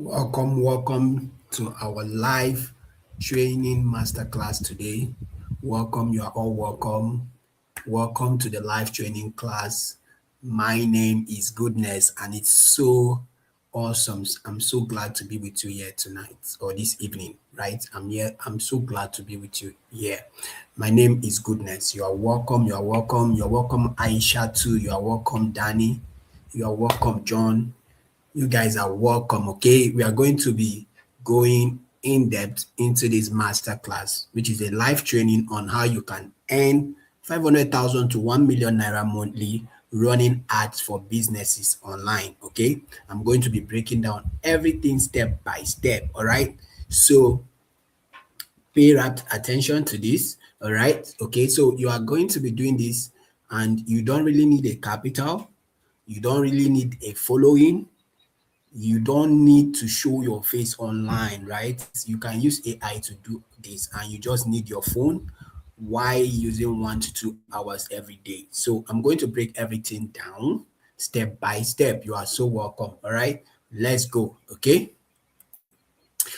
Welcome to our live training masterclass today. Welcome, you are all welcome. Welcome to the live training class. My name is Goodness, and it's so awesome. I'm so glad to be with you here tonight or this evening, right? I'm here. I'm so glad to be with you here. My name is Goodness. You are welcome. You are welcome. You're welcome, Aisha, too. You are welcome, Danny. You are welcome, John. You guys are welcome. Okay, we are going to be going in depth into this master class, which is a live training on how you can earn 500,000 to 1 million naira monthly running ads for businesses online. Okay, I'm going to be breaking down everything step by step. All right, so pay rapt attention to this. All right, okay, so you are going to be doing this, and you don't really need a capital, you don't really need a following, you don't need to show your face online, right? You can use AI to do this, and you just need your phone while using 1 to 2 hours every day. So I'm going to break everything down step by step. You are so welcome. All right, let's go. Okay.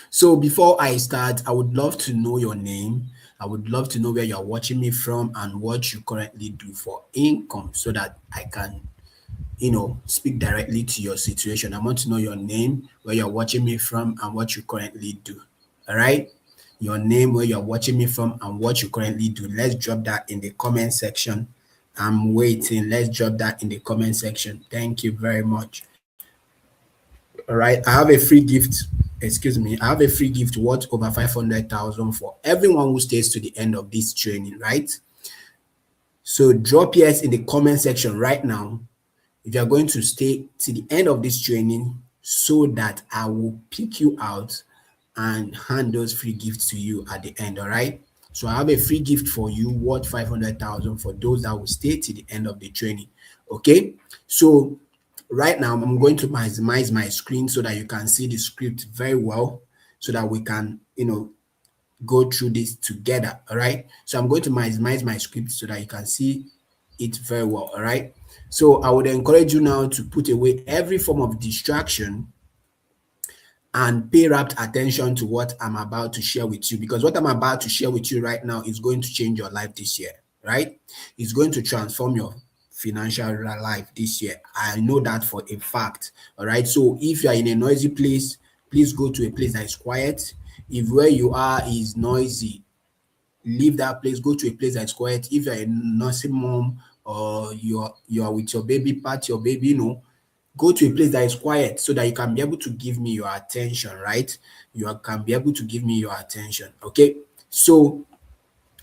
So before I start, I would love to know your name. I would love to know where you're watching me from and what you currently do for income so that I can speak directly to your situation. I want to know your name, where you're watching me from, and what you currently do. All right? Your name, where you're watching me from, and what you currently do. Let's drop that in the comment section. I'm waiting. Let's drop that in the comment section. Thank you very much. All right. I have a free gift. Excuse me. I have a free gift worth over 500,000 for everyone who stays to the end of this training, right? So drop yes in the comment section right now if you're going to stay to the end of this training so that I will pick you out and hand those free gifts to you at the end. All right. So I have a free gift for you worth 500,000 for those that will stay to the end of the training. Okay. So right now I'm going to maximize my screen so that you can see the script very well so that we can, go through this together. All right. So I'm going to maximize my script so that you can see it very well. All right. So I would encourage you now to put away every form of distraction and pay rapt attention to what I'm about to share with you, because what I'm about to share with you right now is going to change your life this year, right? It's going to transform your financial life this year. I know that for a fact. All right. So if you are in a noisy place, please go to a place that is quiet. If where you are is noisy, leave that place, go to a place that's quiet. If you're a nursing mom or you're with your baby, pat your baby, go to a place that is quiet so that you can be able to give me your attention, right? You can be able to give me your attention. Okay. So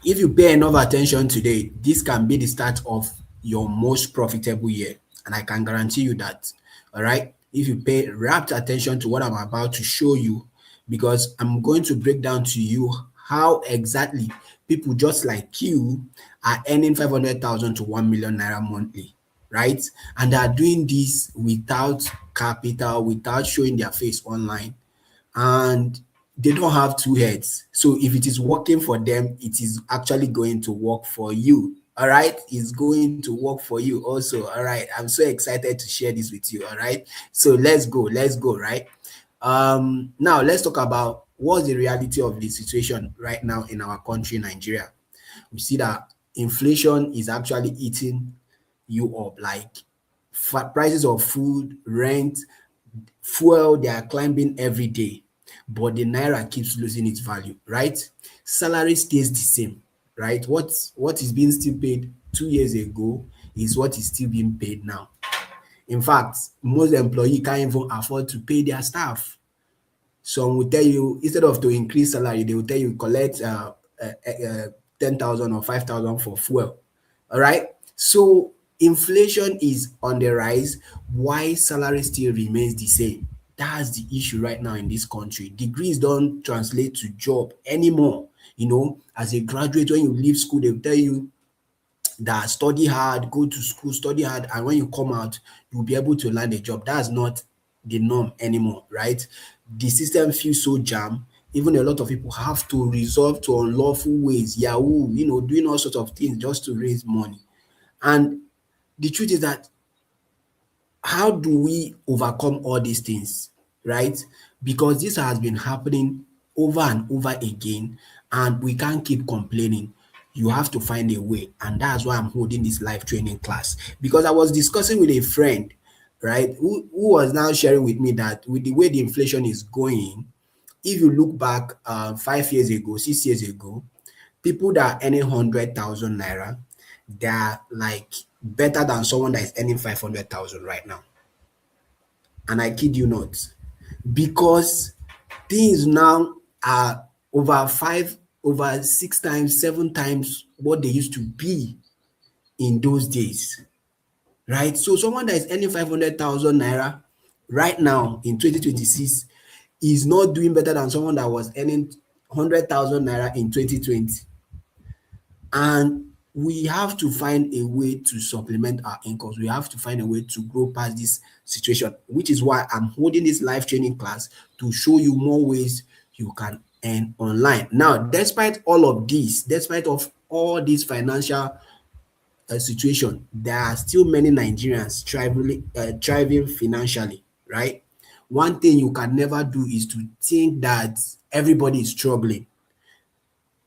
if you pay enough attention today, this can be the start of your most profitable year. And I can guarantee you that. All right. If you pay rapt attention to what I'm about to show you, because I'm going to break down to you how exactly people just like you are earning 500,000 to 1 million naira monthly, right? And they are doing this without capital, without showing their face online, and they don't have two heads. So if it is working for them, it is actually going to work for you. All right, it's going to work for you also. All right, I'm so excited to share this with you. All right, so let's go, right? Now let's talk about what's the reality of the situation right now in our country, Nigeria. We see that inflation is actually eating you up, like prices of food, rent, fuel, they are climbing every day, but the naira keeps losing its value, right? Salary stays the same, right? What is being still paid 2 years ago is what is still being paid now. In fact, most employees can't even afford to pay their staff. Some will tell you, instead of to increase salary, they will tell you collect 10,000 or 5,000 for fuel. All right. So inflation is on the rise. Why salary still remains the same? That's the issue right now in this country. Degrees don't translate to job anymore. As a graduate, when you leave school, they will tell you that study hard, go to school, study hard, and when you come out, you'll be able to land a job. That's not the norm anymore, right? The system feels so jammed. Even a lot of people have to resort to unlawful ways, Yahoo, doing all sorts of things just to raise money. And the truth is that how do we overcome all these things? right? Because this has been happening over and over again, and we can't keep complaining. You have to find a way, and that's why I'm holding this life training class. Because I was discussing with a friend, right, who was now sharing with me that with the way the inflation is going, if you look back 5 years ago, 6 years ago, people that are earning 100,000 naira, they are like better than someone that is earning 500,000 right now. And I kid you not, because things now are over 6 times, 7 times what they used to be in those days, right? So someone that is earning 500,000 naira right now in 2026 is not doing better than someone that was earning 100,000 naira in 2020. And we have to find a way to supplement our incomes. We have to find a way to grow past this situation, which is why I'm holding this live training class to show you more ways you can earn online. Now, despite all of this, despite of all this financial situation, there are still many Nigerians thriving financially, right? One thing you can never do is to think that everybody is struggling.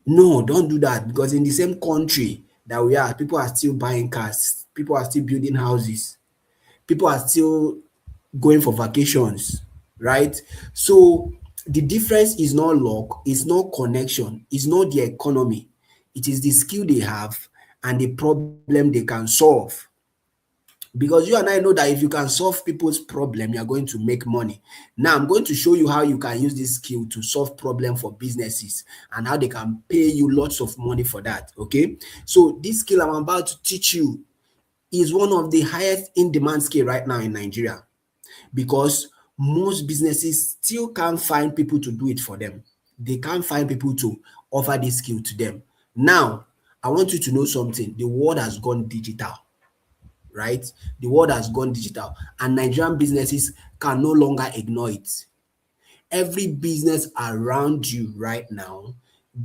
No, don't do that, because in the same country that we are, people are still buying cars, people are still building houses, people are still going for vacations, right? So the difference is not luck, it's not connection, it's not the economy, it is the skill they have and the problem they can solve. Because you and I know that if you can solve people's problem, you are going to make money. Now, I'm going to show you how you can use this skill to solve problem for businesses and how they can pay you lots of money for that, okay? So this skill I'm about to teach you is one of the highest in-demand skill right now in Nigeria, because most businesses still can't find people to do it for them. They can't find people to offer this skill to them. Now, I want you to know something. The world has gone digital, right? The world has gone digital, and Nigerian businesses can no longer ignore it. Every business around you right now,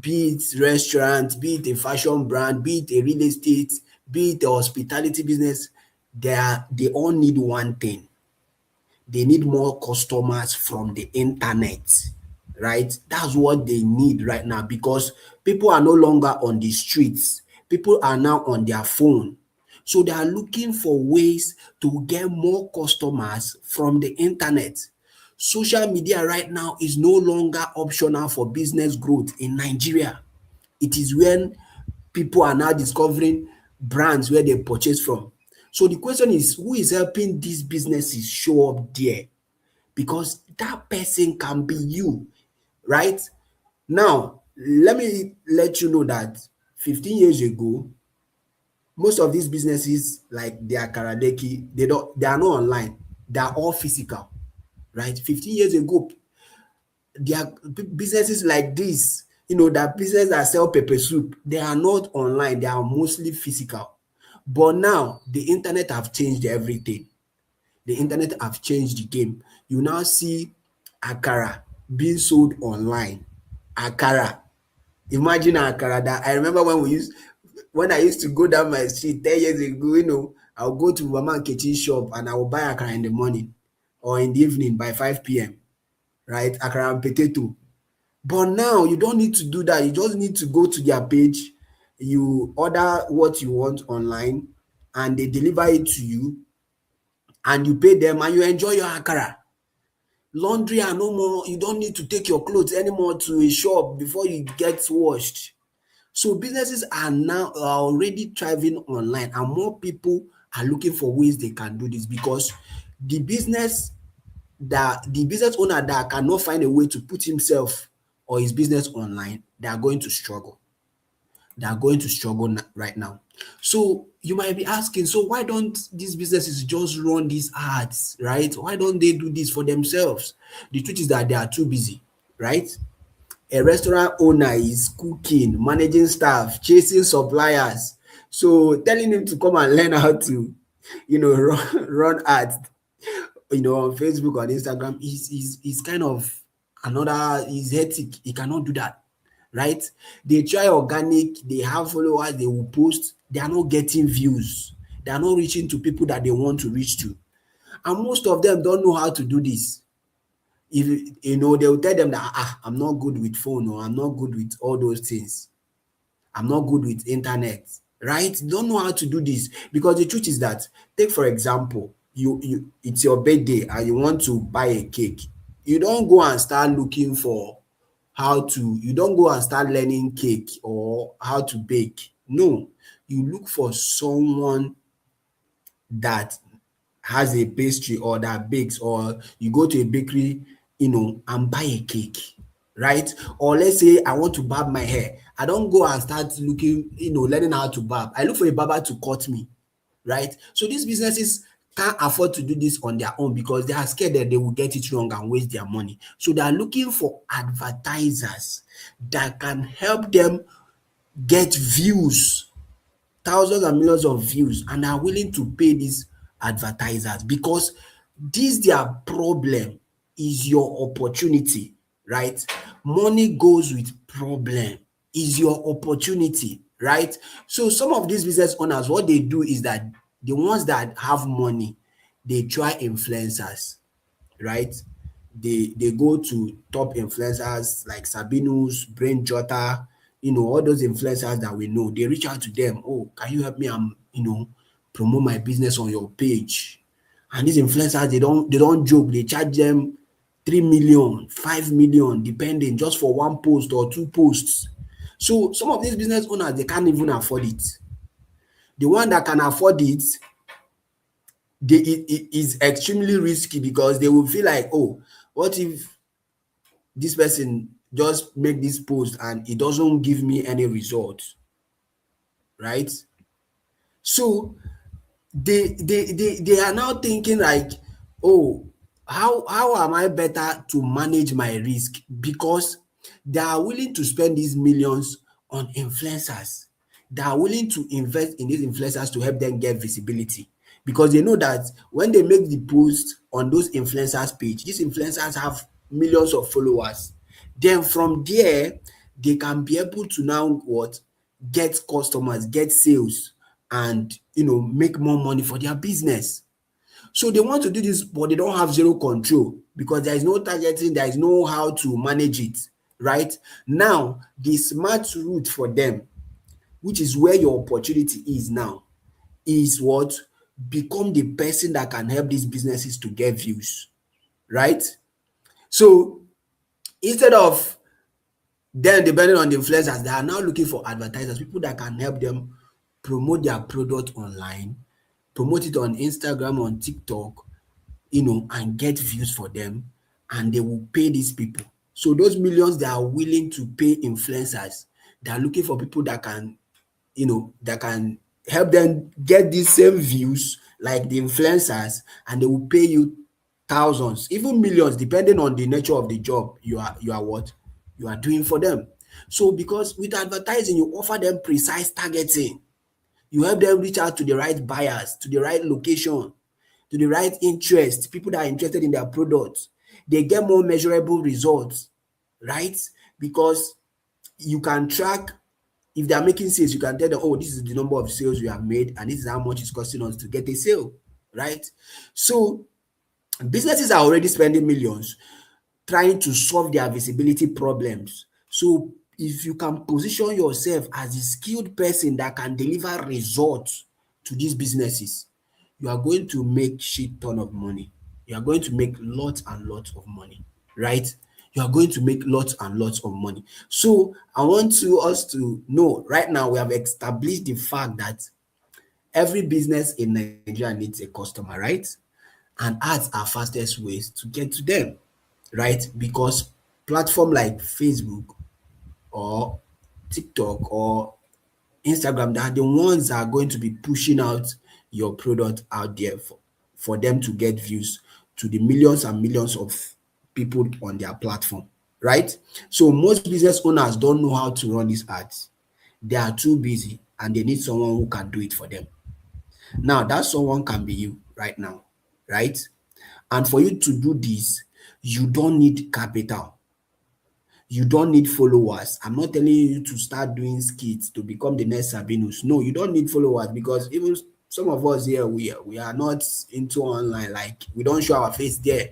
be it restaurant, be it a fashion brand, be it a real estate, be it a hospitality business, they all need one thing. They need more customers from the internet, right? That's what they need right now, because people are no longer on the streets. People are now on their phone. So they are looking for ways to get more customers from the internet. Social media right now is no longer optional for business growth in Nigeria. It is when people are now discovering brands where they purchase from. So the question is, who is helping these businesses show up there? Because that person can be you, right? Now, let me let you know that 15 years ago, most of these businesses like the Akaradeki, they are not online. They are all physical, right? 15 years ago, there are businesses like this, that business that sell pepper soup, they are not online. They are mostly physical. But now the internet have changed everything. The internet have changed the game. You now see akara being sold online. Akara. Imagine akara that I remember when I used to go down my street 10 years ago, I'll go to Mama Nkechi's shop and I will buy akara in the morning or in the evening by 5 p.m. Right? Akara and potato. But now you don't need to do that. You just need to go to their page, you order what you want online, and they deliver it to you, and you pay them and you enjoy your akara. Laundry are no more. You don't need to take your clothes anymore to a shop before you get washed. So businesses are already thriving online, and more people are looking for ways they can do this, because the business the business owner that cannot find a way to put himself or his business online, they are going to struggle. They are going to struggle right now. So you might be asking, so why don't these businesses just run these ads, right? Why don't they do this for themselves? The truth is that they are too busy, right? A restaurant owner is cooking, managing staff, chasing suppliers. So telling him to come and learn how to, run ads, on Facebook or Instagram is kind of is hectic. He cannot do that, right? They try organic, they have followers, they will post, they are not getting views. They are not reaching to people that they want to reach to. And most of them don't know how to do this. If they will tell them that I'm not good with phone, or I'm not good with all those things. I'm not good with internet, right? Don't know how to do this, because the truth is that, take for example, it's your birthday and you want to buy a cake. You don't go and start looking for you don't go and start learning cake or how to bake. No, you look for someone that has a pastry or that bakes, or you go to a bakery, and buy a cake, right? Or let's say I want to barb my hair. I don't go and start looking, learning how to barb. I look for a barber to cut me, right? So these businesses can't afford to do this on their own, because they are scared that they will get it wrong and waste their money. So they are looking for advertisers that can help them get views, thousands and millions of views, and are willing to pay these advertisers, because this their problem is your opportunity, right? Money goes with problem, is your opportunity, right? So some of these business owners, what they do is that the ones that have money, they try influencers, right? They go to top influencers like Sabinus, Brain Jotter, all those influencers that we know. They reach out to them. Oh, can you help me? Promote my business on your page. And these influencers, they don't joke. They charge them 3 million, 5 million, depending, just for one post or two posts. So some of these business owners, they can't even afford it. The one that can afford it, it is extremely risky, because they will feel like, oh, what if this person just make this post and it doesn't give me any result, right? So they are now thinking like, oh, how am I better to manage my risk? Because they are willing to spend these millions on influencers. They are willing to invest in these influencers to help them get visibility, because they know that when they make the post on those influencers page, these influencers have millions of followers. Then from there, they can be able to now what? Get customers, get sales, and make more money for their business. So they want to do this, but they don't have zero control, because there is no targeting, there is no how to manage it, right? Now, the smart route for them, which is where your opportunity is now, is what? Become the person that can help these businesses to get views, right? So instead of then depending on the influencers, they are now looking for advertisers, people that can help them promote their product online, promote it on Instagram, on TikTok, and get views for them, and they will pay these people. So those millions they are willing to pay influencers, they are looking for people that can, that can help them get these same views like the influencers, and they will pay you thousands, even millions, depending on the nature of the job you are what you are doing for them. So because with advertising, you offer them precise targeting, you help them reach out to the right buyers, to the right location, to the right interest, people that are interested in their products. They get more measurable results, right? Because you can track, if they are making sales, you can tell them, oh, this is the number of sales we have made, and this is how much it's costing us to get a sale, right? So businesses are already spending millions trying to solve their visibility problems. So if you can position yourself as a skilled person that can deliver results to these businesses, you are going to make shit ton of money. You are going to make lots and lots of money, right? You are going to make lots and lots of money. So I want us to know right now, we have established the fact that every business in Nigeria needs a customer, right? And ads are fastest ways to get to them, right? Because platform like Facebook or TikTok or Instagram, they are the ones that are going to be pushing out your product out there for them to get views to the millions and millions of people on their platform, right? So most business owners don't know how to run these ads. They are too busy and they need someone who can do it for them. Now, that someone can be you right now, right? And for you to do this, you don't need capital. You don't need followers. I'm not telling you to start doing skits to become the next Sabinus. No, you don't need followers, because even some of us here, we are not into online. Like, we don't show our face there.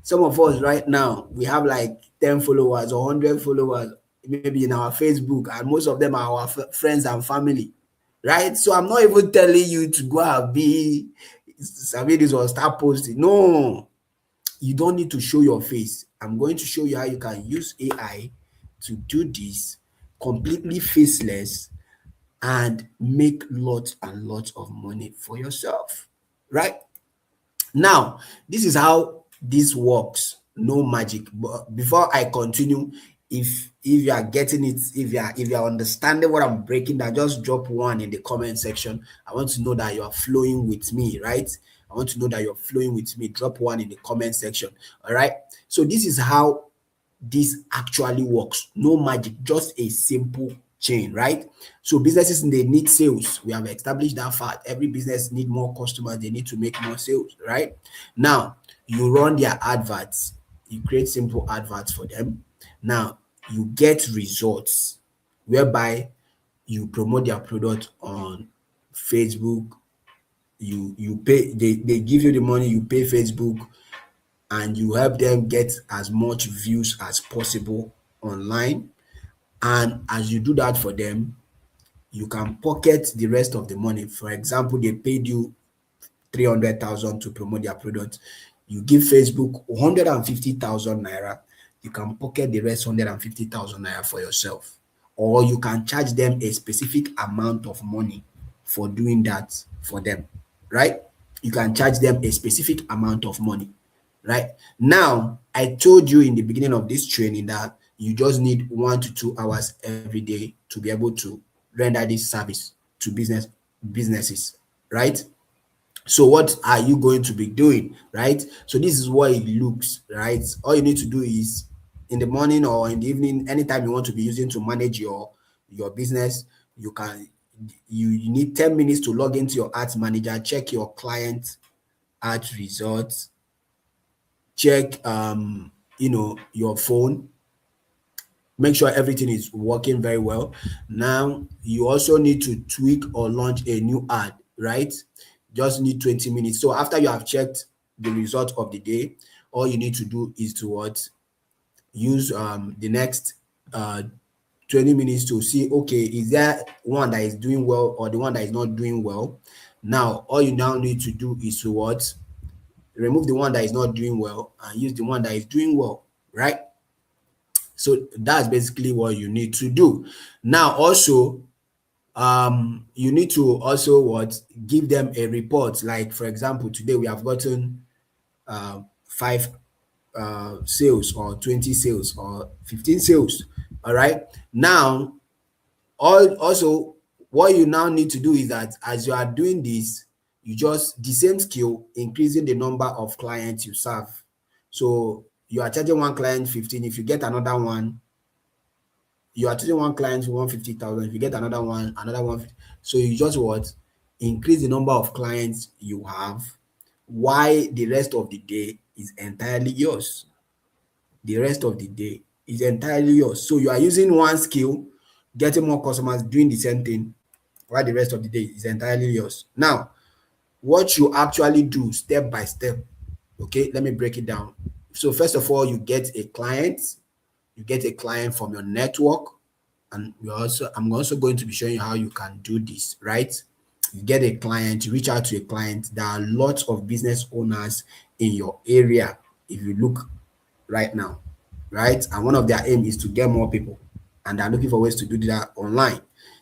Some of us right now, we have like 10 followers or 100 followers, maybe in our Facebook, and most of them are our friends and family, right? So I'm not even telling you to go and be, this or start posting. No, you don't need to show your face. I'm going to show you how you can use AI to do this completely faceless and make lots and lots of money for yourself, right? Now, this is how this works. No magic. But before I continue, if you are getting it, if you are understanding what I'm breaking down, just drop one in the comment section. I want to know that you are flowing with me, right? I want to know that you're flowing with me. Drop one in the comment section. All right. So this is how this actually works. No magic, just a simple chain, right? So businesses, they need sales. We have established that fact. Every business need more customers. They need to make more sales, right? Now, you run their adverts. You create simple adverts for them. Now, you get results whereby you promote their product on Facebook. You pay, they give you the money, you pay Facebook, and you help them get as much views as possible online. And as you do that for them, you can pocket the rest of the money. For example, they paid you 300,000 to promote their product. You give Facebook 150,000 naira. You can pocket the rest 150,000 naira for yourself. Or you can charge them a specific amount of money for doing that for them, right? You can charge them a specific amount of money, right? Now, I told you in the beginning of this training that you just need 1 to 2 hours every day to be able to render this service to businesses, right? So what are you going to be doing, right? So this is what it looks, right? All you need to do is in the morning or in the evening, anytime you want to be using to manage your business, you can you need 10 minutes to log into your ads manager, check your client ad results, check your phone, make sure everything is working very well. Now, you also need to tweak or launch a new ad, right? Just need 20 minutes. So after you have checked the result of the day, all you need to do is to use the next 20 minutes to see, okay, is there one that is doing well or the one that is not doing well? Now, all you now need to do is to remove the one that is not doing well and use the one that is doing well, right? So that's basically what you need to do. Now, also, you need to also give them a report. Like, for example, today we have gotten 5 sales or 20 sales or 15 sales. All right. Now, also, what you now need to do is that as you are doing this, you just the same skill, increasing the number of clients you serve. So you are charging one client 15. If you get another one, you are charging one client 150,000. If you get another one, another one. So you just increase the number of clients you have, why the rest of the day is entirely yours. The rest of the day is entirely yours. So you are using one skill, getting more customers, doing the same thing, while the rest of the day is entirely yours. Now, what you actually do step by step, okay, let me break it down. So first of all, you get a client from your network, and I'm also going to be showing you how you can do this, right? You get a client, you reach out to a client. There are lots of business owners in your area if you look right now, right? And one of their aim is to get more people, and they're looking for ways to do that online.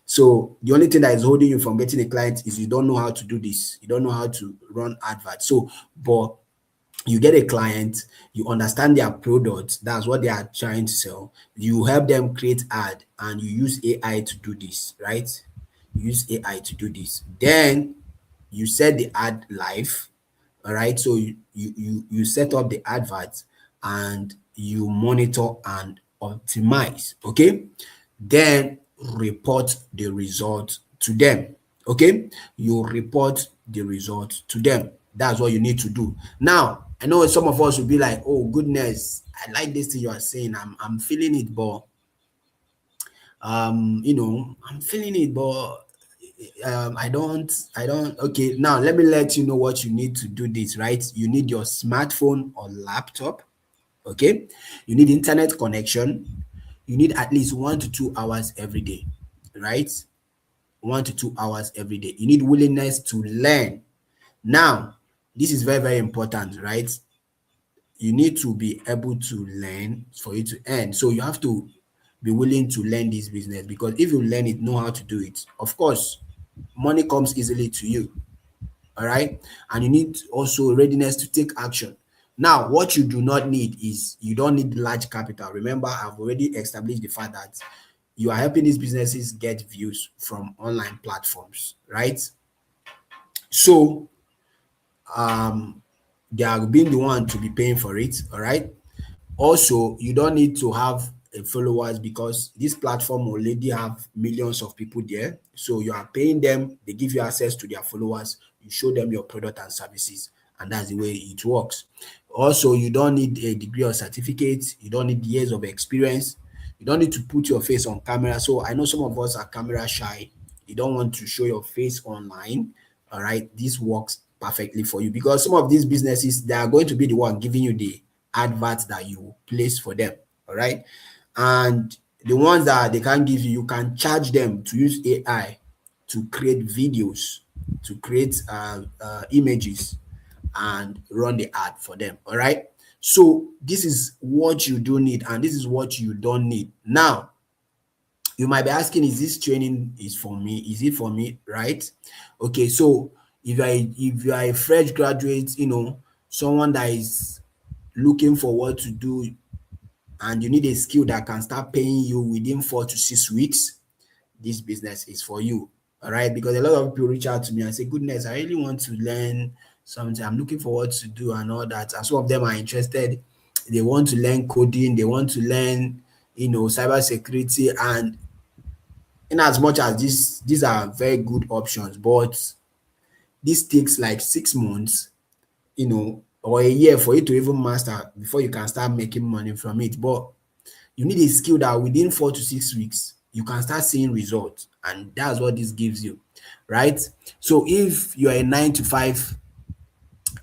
So the only thing that is holding you from getting a client is you don't know how to do this. You don't know how to run adverts. So, but you get a client, you understand their product, that's what they are trying to sell. You help them create ad, and you use AI to do this, right? You use AI to do this. Then you set the ad live, all right? So you set up the advert and you monitor and optimize, okay? Then report the result to them, okay? You report the result to them. That's what you need to do. Now, I know some of us will be like, oh goodness, I like this thing you are saying. I'm feeling it, but I'm feeling it, but I don't. Okay, now let me let you know what you need to do this, right? You need your smartphone or laptop, Okay, you need internet connection. You need at least 1 to 2 hours every day, right? 1 to 2 hours every day. You need willingness to learn. Now, this is very, very important, right? You need to be able to learn for you to earn. So you have to be willing to learn this business, because if you learn it, know how to do it, of course, money comes easily to you. All right. And you need also readiness to take action. Now, what you do not need is, you don't need large capital. Remember, I've already established the fact that you are helping these businesses get views from online platforms, right? So they are being the one to be paying for it. All right. Also, you don't need to have followers, because this platform already have millions of people there. So you are paying them, they give you access to their followers, you show them your product and services, and that's the way it works. Also, you don't need a degree or certificate, you don't need years of experience, you don't need to put your face on camera. So I know some of us are camera shy, you don't want to show your face online. All right, this works perfectly for you, because some of these businesses, they are going to be the one giving you the adverts that you place for them. All right, and the ones that they can't give you, you can charge them to use AI to create videos, to create images, and run the ad for them. All right, so this is what you do need, and this is what you don't need. Now, you might be asking, is this training is for me? Is it for me? Right? Okay, so if you are a fresh graduate, someone that is looking for what to do, and you need a skill that can start paying you within 4 to 6 weeks, this business is for you. All right, because a lot of people reach out to me and say, goodness, I really want to learn something, I'm looking for what to do and all that. And some of them are interested, they want to learn coding, they want to learn cyber security. And in as much as these are very good options, but this takes like 6 months, or a year for you to even master before you can start making money from it. But you need a skill that within 4 to 6 weeks you can start seeing results, and that's what this gives you, right? So if you're a 9 to 5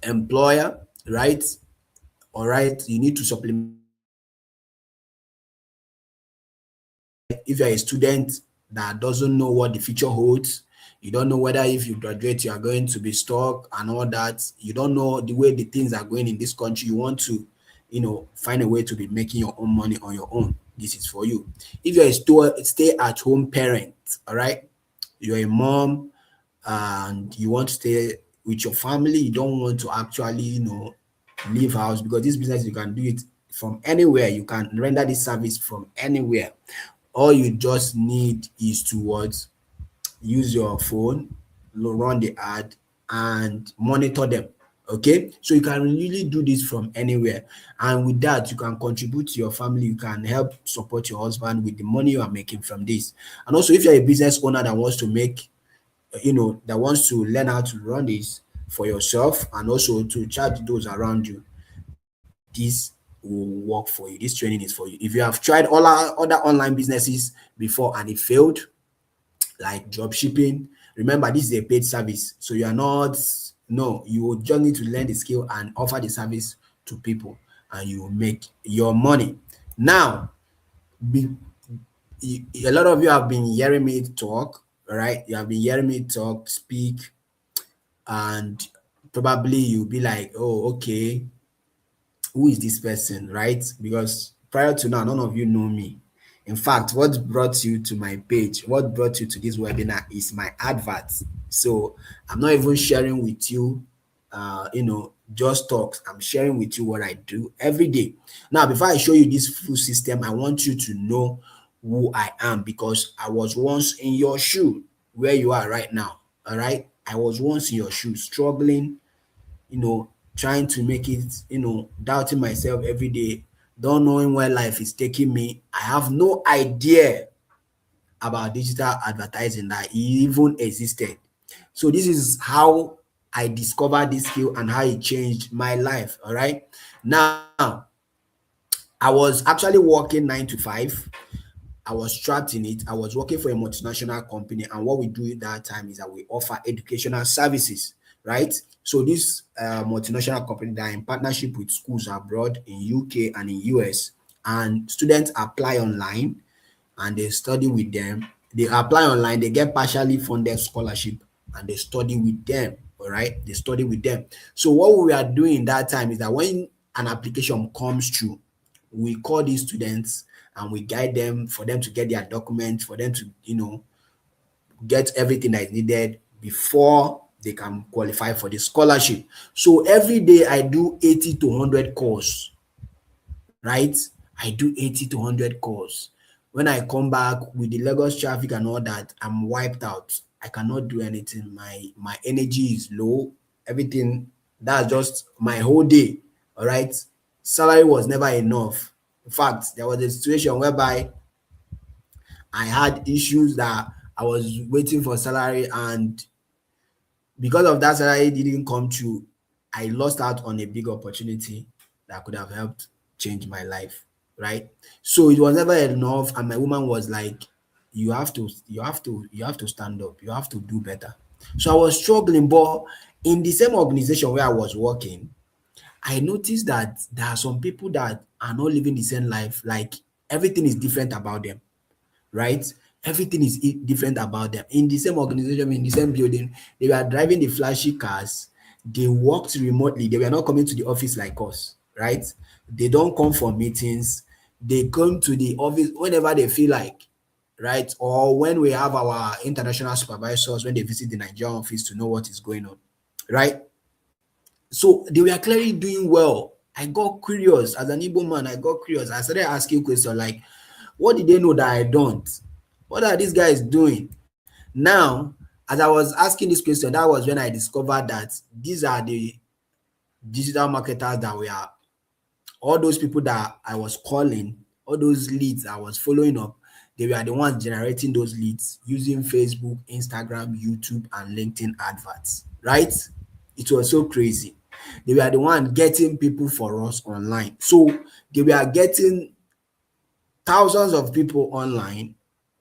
employer, right, all right, you need to supplement. If you're a student that doesn't know what the future holds, you don't know whether if you graduate you are going to be stuck and all that, you don't know the way the things are going in this country, you want to find a way to be making your own money on your own, this is for you. If you're a stay-at-home parent, all right, you're a mom and you want to stay with your family, you don't want to actually leave house, because this business you can do it from anywhere, you can render this service from anywhere. All you just need is to use your phone, run the ad, and monitor them. Okay, so you can really do this from anywhere, and with that you can contribute to your family, you can help support your husband with the money you are making from this. And also, if you're a business owner that wants to make that wants to learn how to run this for yourself and also to charge those around you, this will work for you. This training is for you. If you have tried all our other online businesses before and it failed, like drop shipping, remember, this is a paid service, so you are not, no, you will just need to learn the skill and offer the service to people, and you will make your money. Now, be, a lot of you have been hearing me talk, right? You have been hearing me talk, speak, and probably you'll be like, oh, okay, who is this person, right? Because prior to now, none of you know me. In fact, what brought you to my page, what brought you to this webinar is my adverts. So I'm not even sharing with you, just talks. I'm sharing with you what I do every day. Now, before I show you this full system, I want you to know who I am, because I was once in your shoe where you are right now. All right. I was once in your shoes, struggling, trying to make it, doubting myself every day, don't knowing where life is taking me. I have no idea about digital advertising that it even existed. So this is how I discovered this skill and how it changed my life. All right. Now, I was actually working 9 to 5. I was trapped in it. I was working for a multinational company, and what we do at that time is that we offer educational services. right? So this multinational company, they are in partnership with schools abroad in UK and in US, and students apply online and they study with them. They apply online, they get partially funded scholarship, and they study with them. All right, they study with them. So what we are doing that time is that when an application comes through, we call these students and we guide them for them to get their documents, for them to get everything that is needed before they can qualify for the scholarship. So every day I do 80 to 100 calls, right? I do 80 to 100 calls. When I come back with the Lagos traffic and all that, I'm wiped out. I cannot do anything. My energy is low. Everything, that's just my whole day. All right. Salary was never enough. In fact, there was a situation whereby I had issues that I was waiting for salary, and because of that salary didn't come through, I lost out on a big opportunity that could have helped change my life, right? So it was never enough, and my woman was like, you have to stand up, you have to do better. So I was struggling, but in the same organization where I was working, I noticed that there are some people that are not living the same life, like everything is different about them, right? Everything is different about them. In the same organization, in the same building, they were driving the flashy cars. They worked remotely. They were not coming to the office like us, right? They don't come for meetings. They come to the office whenever they feel like, right? Or when we have our international supervisors, when they visit the Nigerian office to know what is going on, right? So they were clearly doing well. I got curious as an Igbo man. I got curious. I started asking questions like, what did they know that I don't? What are these guys doing? Now, as I was asking this question, that was when I discovered that these are the digital marketers that we are, all those people that I was calling, all those leads I was following up, they were the ones generating those leads using Facebook, Instagram, YouTube, and LinkedIn adverts, right? It was so crazy. They were the one getting people for us online. So they were getting thousands of people online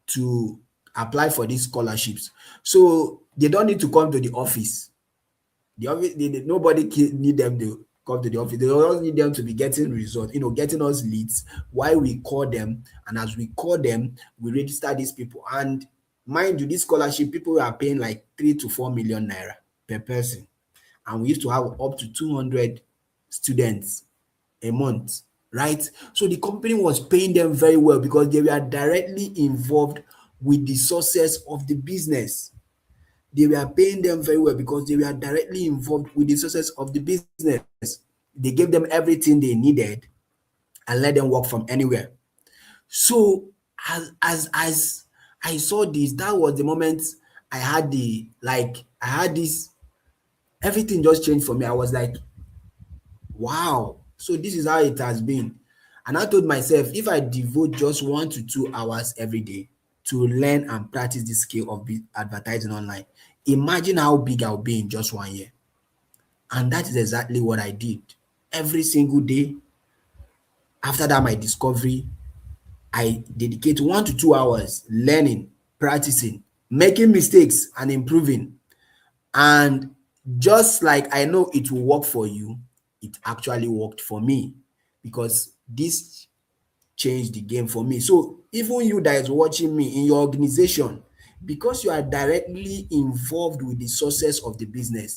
to apply for these scholarships. So they don't need to come to the office. The office, nobody need them to come to the office. They don't need them to be getting results, getting us leads while we call them. And as we call them, we register these people. And mind you, this scholarship, people are paying like 3 to 4 million naira per person. And we used to have up to 200 students a month, right? So the company was paying them very well because they were directly involved with the success of the business. They were paying them very well because they were directly involved with the success of the business. They gave them everything they needed and let them work from anywhere. So as I saw this, that was the moment I had this, everything just changed for me. I was like, wow, so this is how it has been. And I told myself, if I devote just 1 to 2 hours every day to learn and practice the skill of advertising online, imagine how big I'll be in just 1 year. And that is exactly what I did. Every single day after that, my discovery, I dedicate 1 to 2 hours learning, practicing, making mistakes, and improving. And just like I know it will work for you, it actually worked for me because this changed the game for me. So even you that is watching me in your organization, because you are directly involved with the success of the business,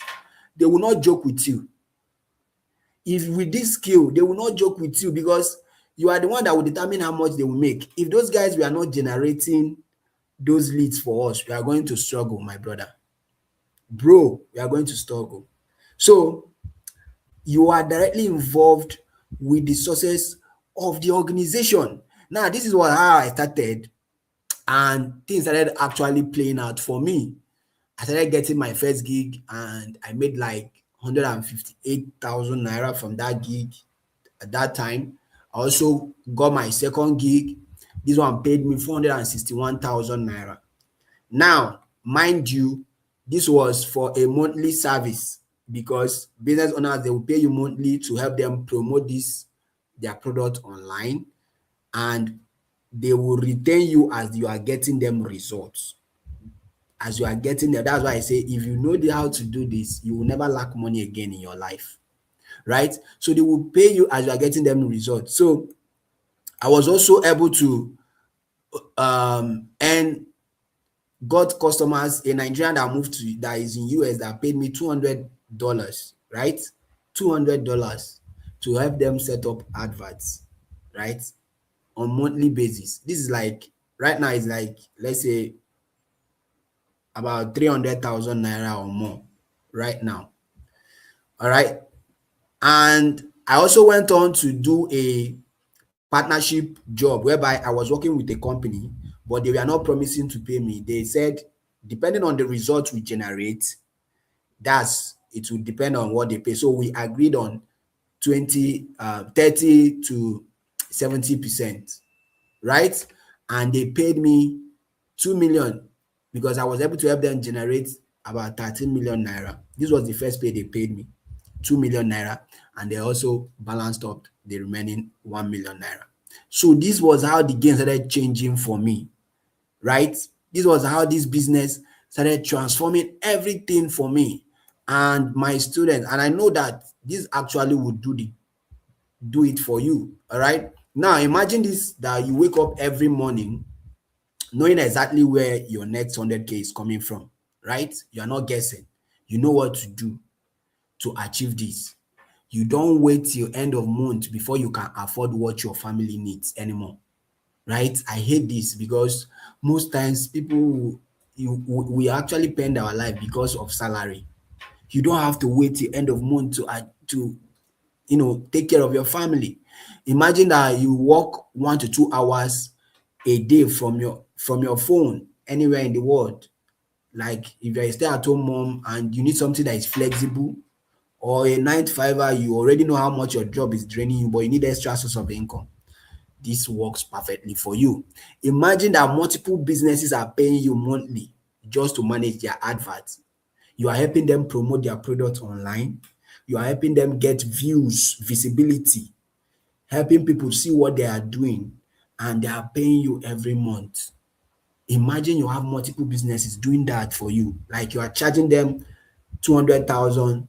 they will not joke with you. If with this skill, they will not joke with you because you are the one that will determine how much they will make. If those guys were not generating those leads for us, we are going to struggle, my brother. Bro, we are going to struggle. So you are directly involved with the success of the organization. Now, this is how I started, and things started actually playing out for me. I started getting my first gig, and I made like 158,000 naira from that gig at that time. I also got my second gig. This one paid me 461,000 naira. Now, mind you, this was for a monthly service because business owners, they will pay you monthly to help them promote their product online, and they will retain you as you are getting them results. as you are getting there. That's why I say if you know how to do this, you will never lack money again in your life, right? So they will pay you as you are getting them results. So I was also able to earn got customers, a Nigerian that moved to that is in US that paid me $200, right? $200 to help them set up adverts, right? On monthly basis. This is like right now it's like, let's say, about 300,000 naira or more right now. All right. And I also went on to do a partnership job whereby I was working with a company, but they were not promising to pay me. They said, depending on the results we generate, it will depend on what they pay. So we agreed on 30 to 70%, right? And they paid me 2 million because I was able to help them generate about 13 million naira. This was the first pay they paid me, 2 million naira, and they also balanced up the remaining 1 million naira. So this was how the game started changing for me, right? This was how this business started transforming everything for me and my students. And I know that this actually would do it for you. All right. Now imagine this, that you wake up every morning knowing exactly where your next 100K is coming from, right? You are not guessing. You know what to do to achieve this. You don't wait till end of month before you can afford what your family needs anymore, right? I hate this because most times people we actually spend our life because of salary. You don't have to wait till end of month to take care of your family. Imagine that you work 1 to 2 hours a day from your phone anywhere in the world. Like if you're a stay-at-home mom and you need something that is flexible, or a 9 to 5er, you already know how much your job is draining you, but you need extra source of income. This works perfectly for you. Imagine that multiple businesses are paying you monthly just to manage their adverts. You are helping them promote their products online. You are helping them get views, visibility, helping people see what they are doing, and they are paying you every month. Imagine you have multiple businesses doing that for you. Like you are charging them 200,000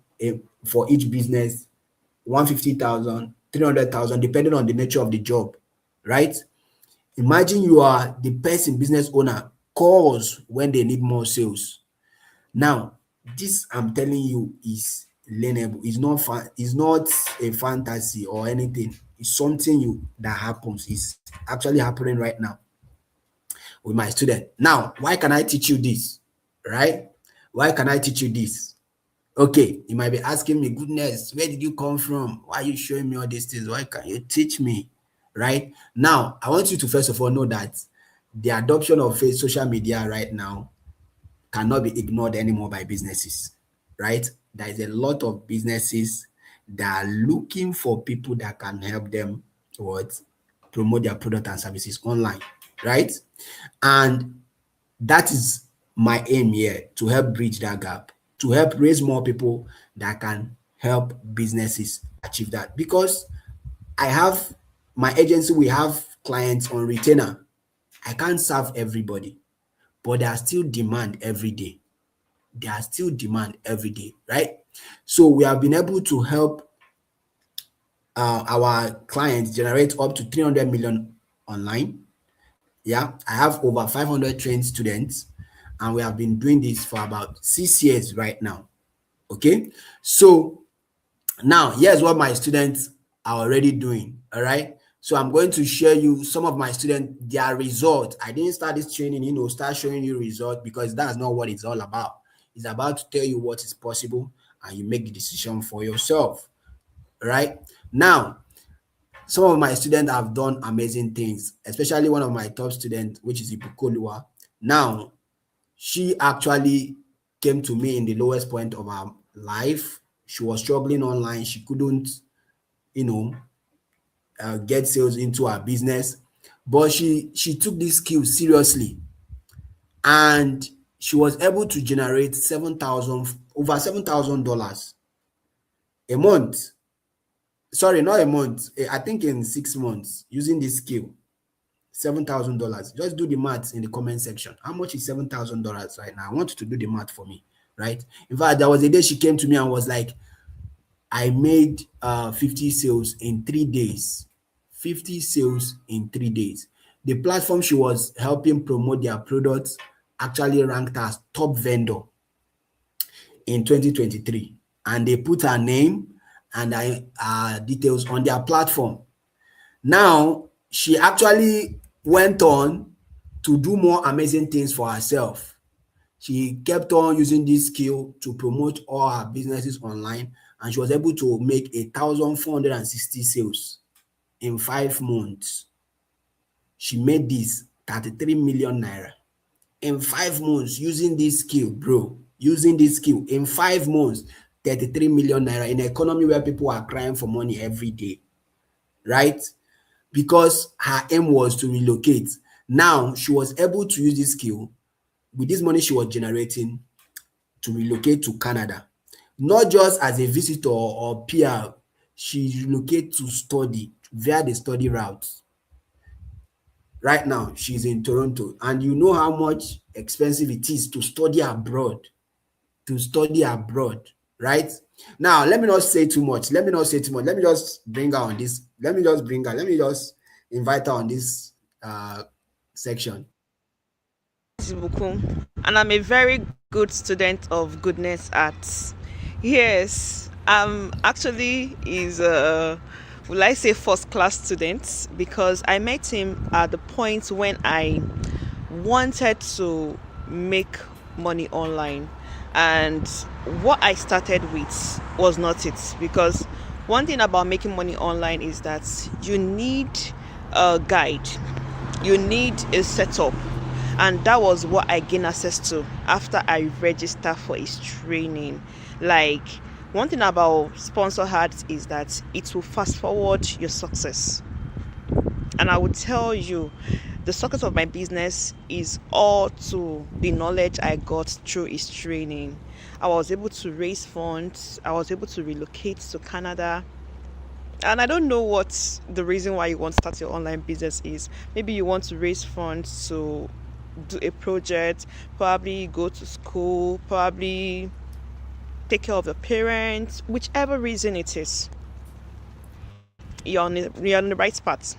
for each business, 150,000, 300,000, depending on the nature of the job, right? Imagine you are the person business owner calls when they need more sales. Now, this I'm telling you is learnable. It's not a fantasy or anything. It's something that happens. It's actually happening right now with my student. Now, why can I teach you this? Right? Why can I teach you this? Okay, you might be asking me, goodness, where did you come from? Why are you showing me all these things? Why can't you teach me? Right? Now, I want you to first of all know that the adoption of social media right now cannot be ignored anymore by businesses, right? There is a lot of businesses that are looking for people that can help them promote their product and services online, right? And that is my aim here, to help bridge that gap, to help raise more people that can help businesses achieve that. Because I have my agency, we have clients on retainer. I can't serve everybody, but there are still demand every day. There are still demand every day, right? So we have been able to help our clients generate up to 300 million online. Yeah, I have over 500 trained students, and we have been doing this for about 6 years right now. Okay, so now here's what my students are already doing. All right, so I'm going to share you some of my students, their results. I didn't start this training, start showing you results, because that's not what it's all about. It's about to tell you what is possible, and you make the decision for yourself. All right, now some of my students have done amazing things, especially one of my top students, which is Ibukolua. Now, she actually came to me in the lowest point of her life. She was struggling online. She couldn't, get sales into her business, but she took this skill seriously, and she was able to generate over $7,000 a month. Sorry, not a month. I think in 6 months using this skill. $7,000. Just do the math in the comment section. How much is $7,000 right now? I want you to do the math for me, right? In fact, there was a day she came to me and was like, I made 50 sales in 3 days. 50 sales in 3 days. The platform she was helping promote their products actually ranked as top vendor in 2023. And they put her name and her details on their platform. Now, she actually went on to do more amazing things for herself. She kept on using this skill to promote all her businesses online, and she was able to make 1,460 sales in 5 months. She made this 33 million naira in 5 months using this skill, bro. Using this skill in 5 months, 33 million naira in an economy where people are crying for money every day, right? Because her aim was to relocate. Now she was able to use this skill with this money she was generating to relocate to Canada, not just as a visitor or PR. She relocated to study via the study route. Right now, she's in Toronto, and you know how much expensive it is to study abroad. To study abroad, right? Now, let me not say too much. Let me not say too much. Let me just bring her on this. Let me just bring her. Let me just invite her on this section. Bukum, and I'm a very good student of goodness arts. Yes, I'm actually is will I say first class student because I met him at the point when I wanted to make money online, and what I started with was not it, because one thing about making money online is that you need a guide, you need a setup, and that was what I gained access to after I registered for his training. Like, one thing about sponsor ads is that it will fast forward your success, and I would tell you the success of my business is all to the knowledge I got through his training. I was able to raise funds, I was able to relocate to Canada. And I don't know what the reason why you want to start your online business is. Maybe you want to raise funds to do a project, probably go to school, probably take care of your parents, whichever reason it is. You're on the right path.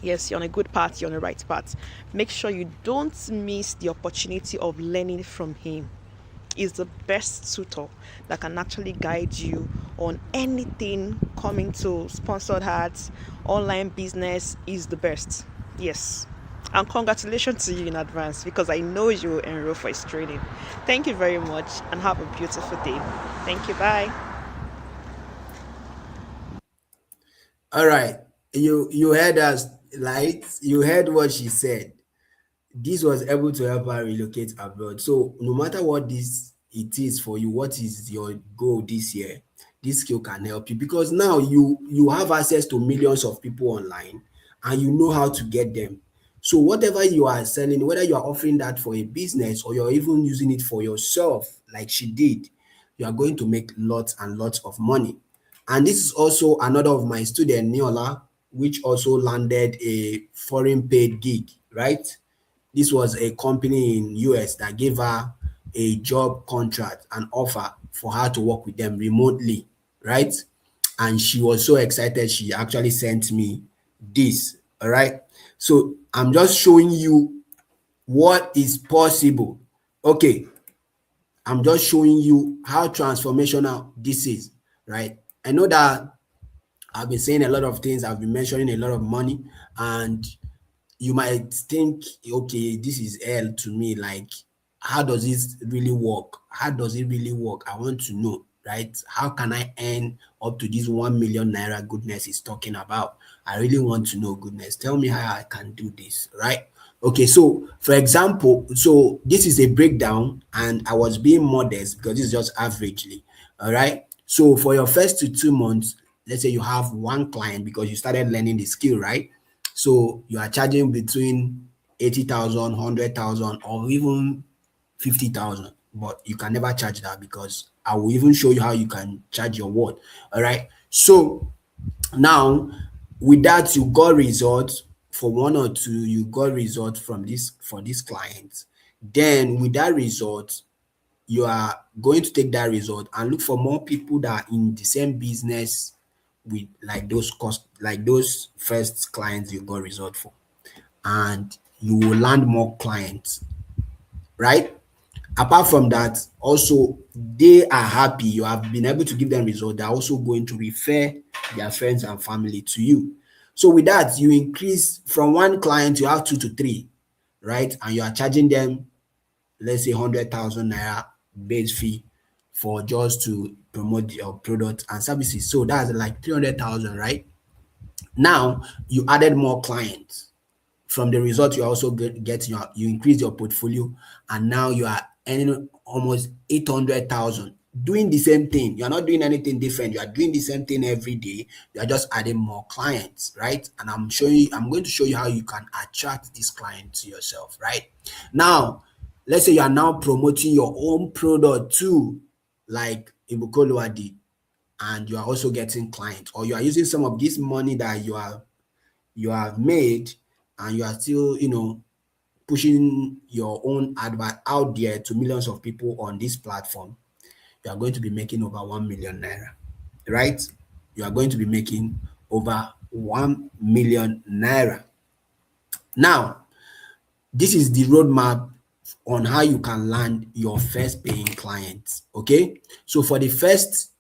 Yes, you're on a good path, you're on the right path. Make sure you don't miss the opportunity of learning from him. He's the best tutor that can actually guide you on anything coming to sponsored ads. Online business is the best. Yes. And congratulations to you in advance, because I know you will enroll for his training. Thank you very much and have a beautiful day. Thank you. Bye. All right. You heard us, right? You heard what she said. This was able to help her relocate abroad. So no matter what this it is for you, what is your goal this year, this skill can help you, because now you have access to millions of people online and you know how to get them. So whatever you are selling, whether you are offering that for a business or you're even using it for yourself, like she did, you are going to make lots and lots of money. And this is also another of my student, Neola, which also landed a foreign paid gig, right? This was a company in US that gave her a job contract, an offer for her to work with them remotely, right? And she was so excited, she actually sent me this, all right? So I'm just showing you what is possible. Okay, I'm just showing you how transformational this is, right? I know that I've been saying a lot of things, I've been mentioning a lot of money, and you might think, okay, this is hell to me. Like, how does this really work? How does it really work? I want to know, right? How can I earn up to this 1 million naira goodness is talking about? I really want to know, goodness. Tell me how I can do this, right? Okay, so for example, so this is a breakdown, and I was being modest because this is just averagely, all right? So for your first 2 months, let's say you have one client because you started learning the skill, right? So you are charging between 80,000, 100,000, or even 50,000, but you can never charge that because I will even show you how you can charge your word. All right. So now with that, you got results for one or two, you got results from this for this client. Then with that result, you are going to take that result and look for more people that are in the same business with like those cost like those first clients you got result for, and you will land more clients, right? Apart from that, also they are happy you have been able to give them result. They're also going to refer their friends and family to you. So with that, you increase from one client, you have two to three, right? And you are charging them, let's say 100,000 naira base fee for just to promote your product and services. So that's like 300,000, right? Now you added more clients. From the result, you also get you increase your portfolio, and now you are earning almost 800,000 doing the same thing. You're not doing anything different. You are doing the same thing every day. You are just adding more clients, right? And I'm going to show you how you can attract this client to yourself, right? Now, let's say you are now promoting your own product too, like Ibukolo did, and you are also getting clients, or you are using some of this money that you have made, and you are still, pushing your own advert out there to millions of people on this platform. You are going to be making over 1 million naira, right? You are going to be making over 1 million naira. Now, this is the roadmap on how you can land your first paying clients. Okay, so for the first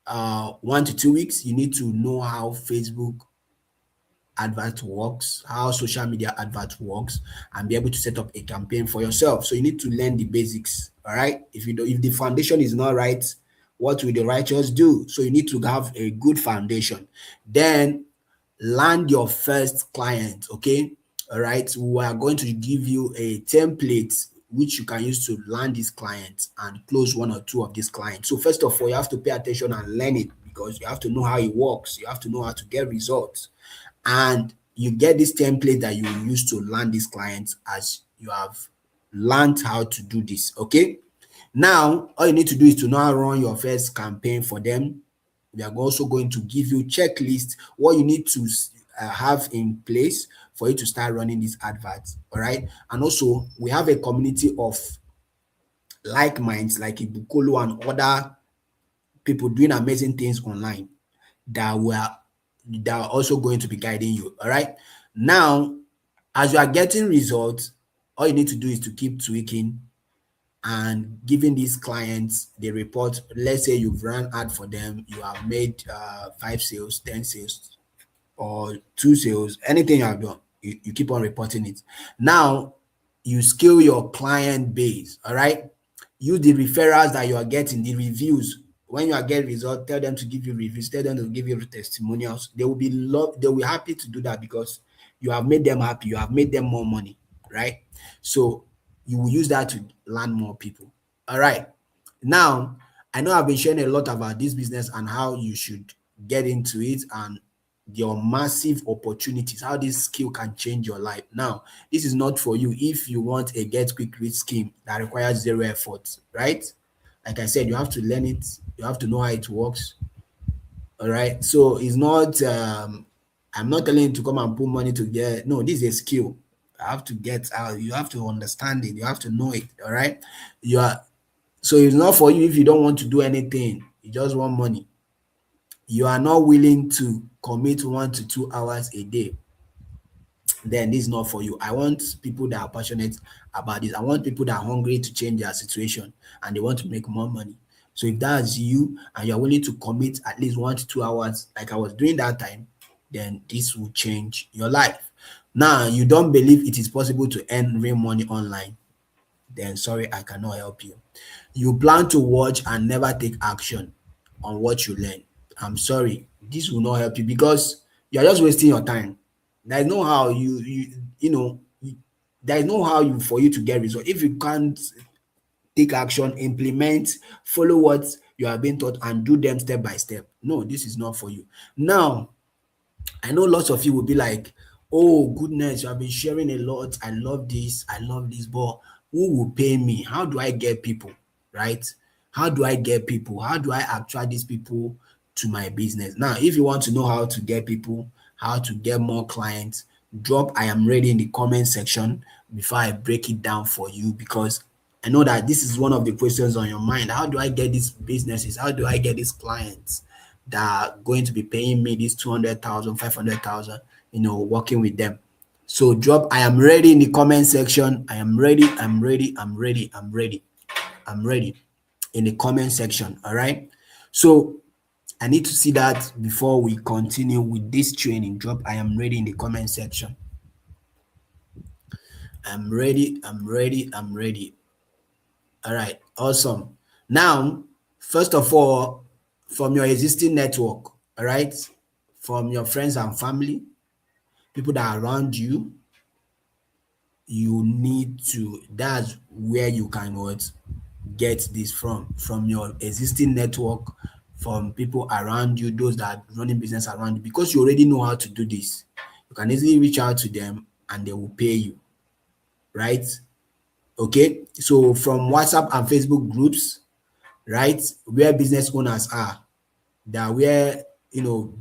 1 to 2 weeks, you need to know how Facebook advert works, how social media advert works, and be able to set up a campaign for yourself. So you need to learn the basics. All right. If the foundation is not right, what will the righteous do? So you need to have a good foundation. Then land your first client. Okay. All right. We are going to give you a template which you can use to land these clients and close one or two of these clients. So first of all, you have to pay attention and learn it, because you have to know how it works. You have to know how to get results. And you get this template that you use to land these clients as you have learned how to do this. Okay. Now, all you need to do is to now run your first campaign for them. We are also going to give you checklist, what you need to have in place for you to start running these adverts. All right. And also, we have a community of like minds like Ibukolo and other people doing amazing things online that are also going to be guiding you. All right. Now, as you are getting results, all you need to do is to keep tweaking and giving these clients the report. Let's say you've run ad for them, you have made 5 sales, 10 sales, or 2 sales, anything you have done, you keep on reporting it. Now, you scale your client base. All right. Use the referrals that you are getting, the reviews. When you are getting results, tell them to give you reviews, tell them to give you testimonials. They will be happy to do that, because you have made them happy, you have made them more money, right? So you will use that to land more people. All right. Now, I know I've been sharing a lot about this business and how you should get into it, and your massive opportunities, how this skill can change your life. Now, this is not for you if you want a get quick rich scheme that requires zero effort, right? Like I said, you have to learn it, you have to know how it works. All right. So it's not I'm not telling you to come and put money to get, no, this is a skill. I have to get out, you have to understand it, you have to know it. All right. You are So it's not for you if you don't want to do anything, you just want money. You are not willing to commit 1 to 2 hours a day, then this is not for you. I want people that are passionate about this. I want people that are hungry to change their situation and they want to make more money. So if that's you and you're willing to commit at least 1 to 2 hours, like I was doing that time, then this will change your life. Now, you don't believe it is possible to earn real money online, then sorry, I cannot help you. You plan to watch and never take action on what you learn. I'm sorry, this will not help you, because you're just wasting your time. There's no how there is no how you for you to get results if you can't take action, implement, follow what you have been taught, and do them step by step. No, this is not for you. Now, I know lots of you will be like, oh goodness, you have been sharing a lot. I love this, but who will pay me? How do I get people? Right? How do I get people? How do I attract these people to my business? Now, if you want to know how to get people, how to get more clients, drop I am ready in the comment section before I break it down for you, because I know that this is one of the questions on your mind. How do I get these businesses? How do I get these clients that are going to be paying me this 200,000, 500,000? Working with them. So drop I am ready in the comment section. I am ready, I'm ready, I'm ready, I'm ready, I'm ready in the comment section. All right. So I need to see that before we continue with this training. Drop I am ready in the comment section. I'm ready, I'm ready, I'm ready. All right, awesome. Now, first of all, from your existing network, all right, from your friends and family, people that are around you, you need to, that's where you can what get this from your existing network, from people around you, those that are running business around you, because you already know how to do this. You can easily reach out to them and they will pay you, right? Okay, so from WhatsApp and Facebook groups, right, where business owners are, that where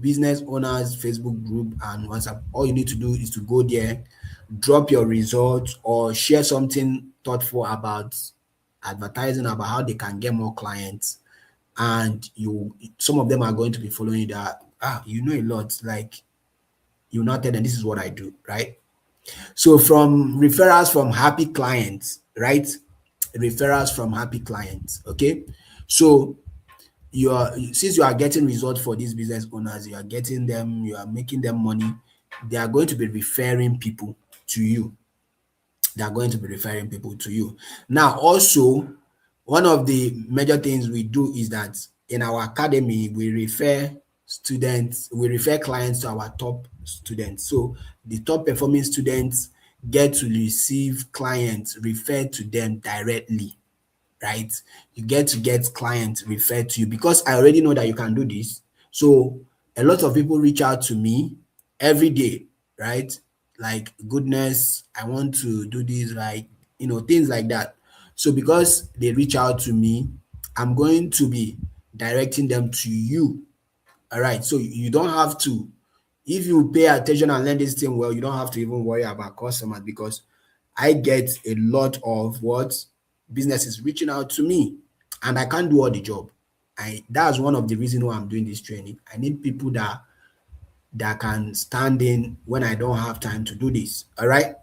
business owners Facebook group and WhatsApp, all you need to do is to go there, drop your results or share something thoughtful about advertising, about how they can get more clients, and some of them are going to be following you that a lot, like you not tell them this is what I do, right? So from referrals from happy clients, right? Referrals from happy clients. Okay. So since you are getting results for these business owners, you are getting them, you are making them money, they are going to be referring people to you. They are going to be referring people to you. Now, also, one of the major things we do is that in our academy, we refer clients to our top students. So the top performing students get to receive clients referred to them directly, right? You get to get clients referred to you because I already know that you can do this. So a lot of people reach out to me every day, right? Like, goodness, I want to do this, like, things like that. So because they reach out to me, I'm going to be directing them to you. All right. So you don't have to, if you pay attention and learn this thing well, you don't have to even worry about customers, because I get a lot of businesses reaching out to me and I can't do all the job. That's one of the reasons why I'm doing this training. I need people that can stand in when I don't have time to do this. All right.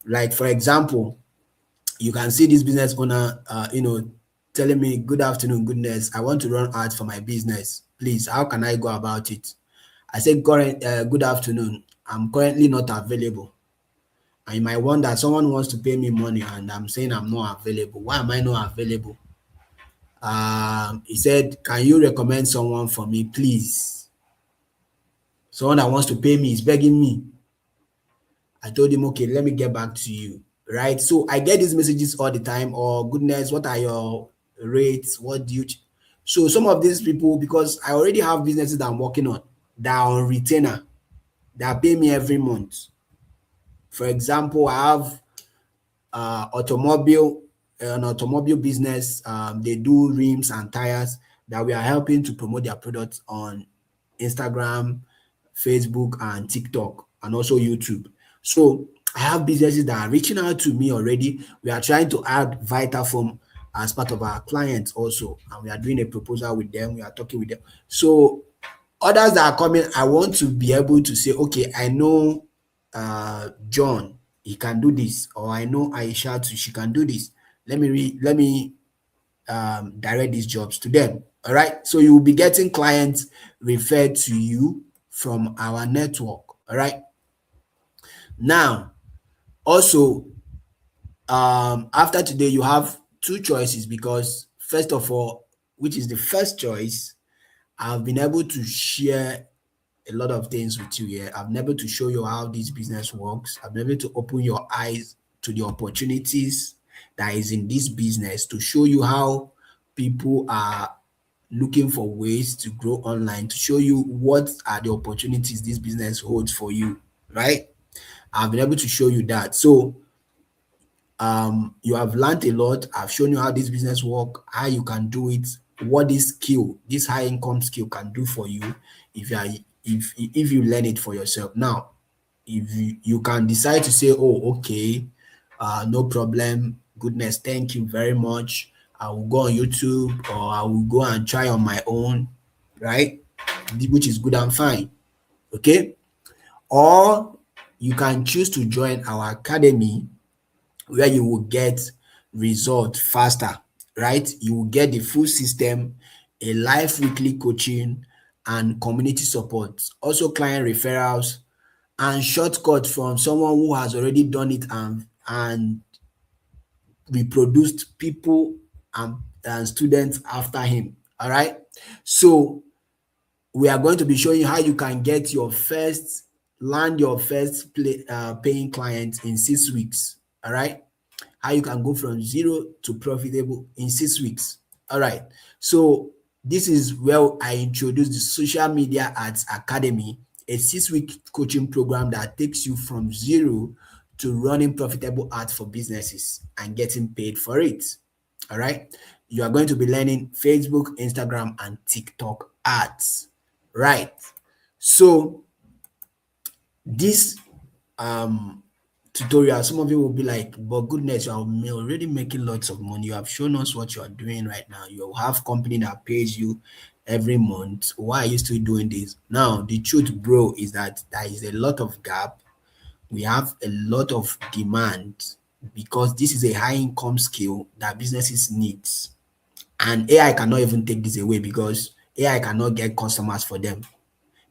Like, for example, you can see this business owner, telling me, good afternoon, goodness, I want to run ads for my business. Please, how can I go about it? I said, good afternoon. I'm currently not available. And you might wonder, someone wants to pay me money and I'm saying I'm not available. Why am I not available? He said, can you recommend someone for me, please? Someone that wants to pay me is begging me. I told him, okay, let me get back to you, right? So I get these messages all the time. Or, goodness, what are your rates? What do you? So some of these people, because I already have businesses that I'm working on that are on retainer, that pay me every month. For example, I have an automobile business. They do rims and tires that we are helping to promote their products on Instagram, Facebook, and TikTok, and also YouTube. So I have businesses that are reaching out to me already. We are trying to add Vitafoam as part of our clients also, and we are doing a proposal with them. We are talking with them. So others that are coming, I want to be able to say, okay, I know John, he can do this, or I know Aisha, she can do this. Let me direct these jobs to them. All right. So you will be getting clients referred to you from our network. All right. Now, also, after today, you have two choices, because first of all, which is the first choice, I've been able to share a lot of things with you here. I've been able to show you how this business works. I've been able to open your eyes to the opportunities that is in this business, to show you how people are looking for ways to grow online, to show you what are the opportunities this business holds for you, right? I've been able to show you that. So you have learned a lot. I've shown you how this business work, how you can do it, what this high income skill can do for you if you learn it for yourself. Now, if you can decide to say, oh, okay, no problem, goodness, thank you very much. I will go on YouTube or I will go and try on my own, right? Which is good and fine. Okay. Or you can choose to join our academy where you will get result faster, right? You will get the full system, a live weekly coaching and community support, also client referrals and shortcuts from someone who has already done it and reproduced people and students after him. All right. So we are going to be showing you how you can get your first land your first paying client in 6 weeks. All right. How you can go from zero to profitable in 6 weeks. All right. So this is where I introduce the Social Media Ads Academy, a 6-week coaching program that takes you from zero to running profitable ads for businesses and getting paid for it. All right. You are going to be learning Facebook, Instagram, and TikTok ads. Right. So this tutorial, some of you will be like, but goodness, you are already making lots of money. You have shown us what you are doing right now. You have company that pays you every month. Why are you still doing this? Now, the truth, bro, is that there is a lot of gap. We have a lot of demand because this is a high income skill that businesses need. And AI cannot even take this away because AI cannot get customers for them.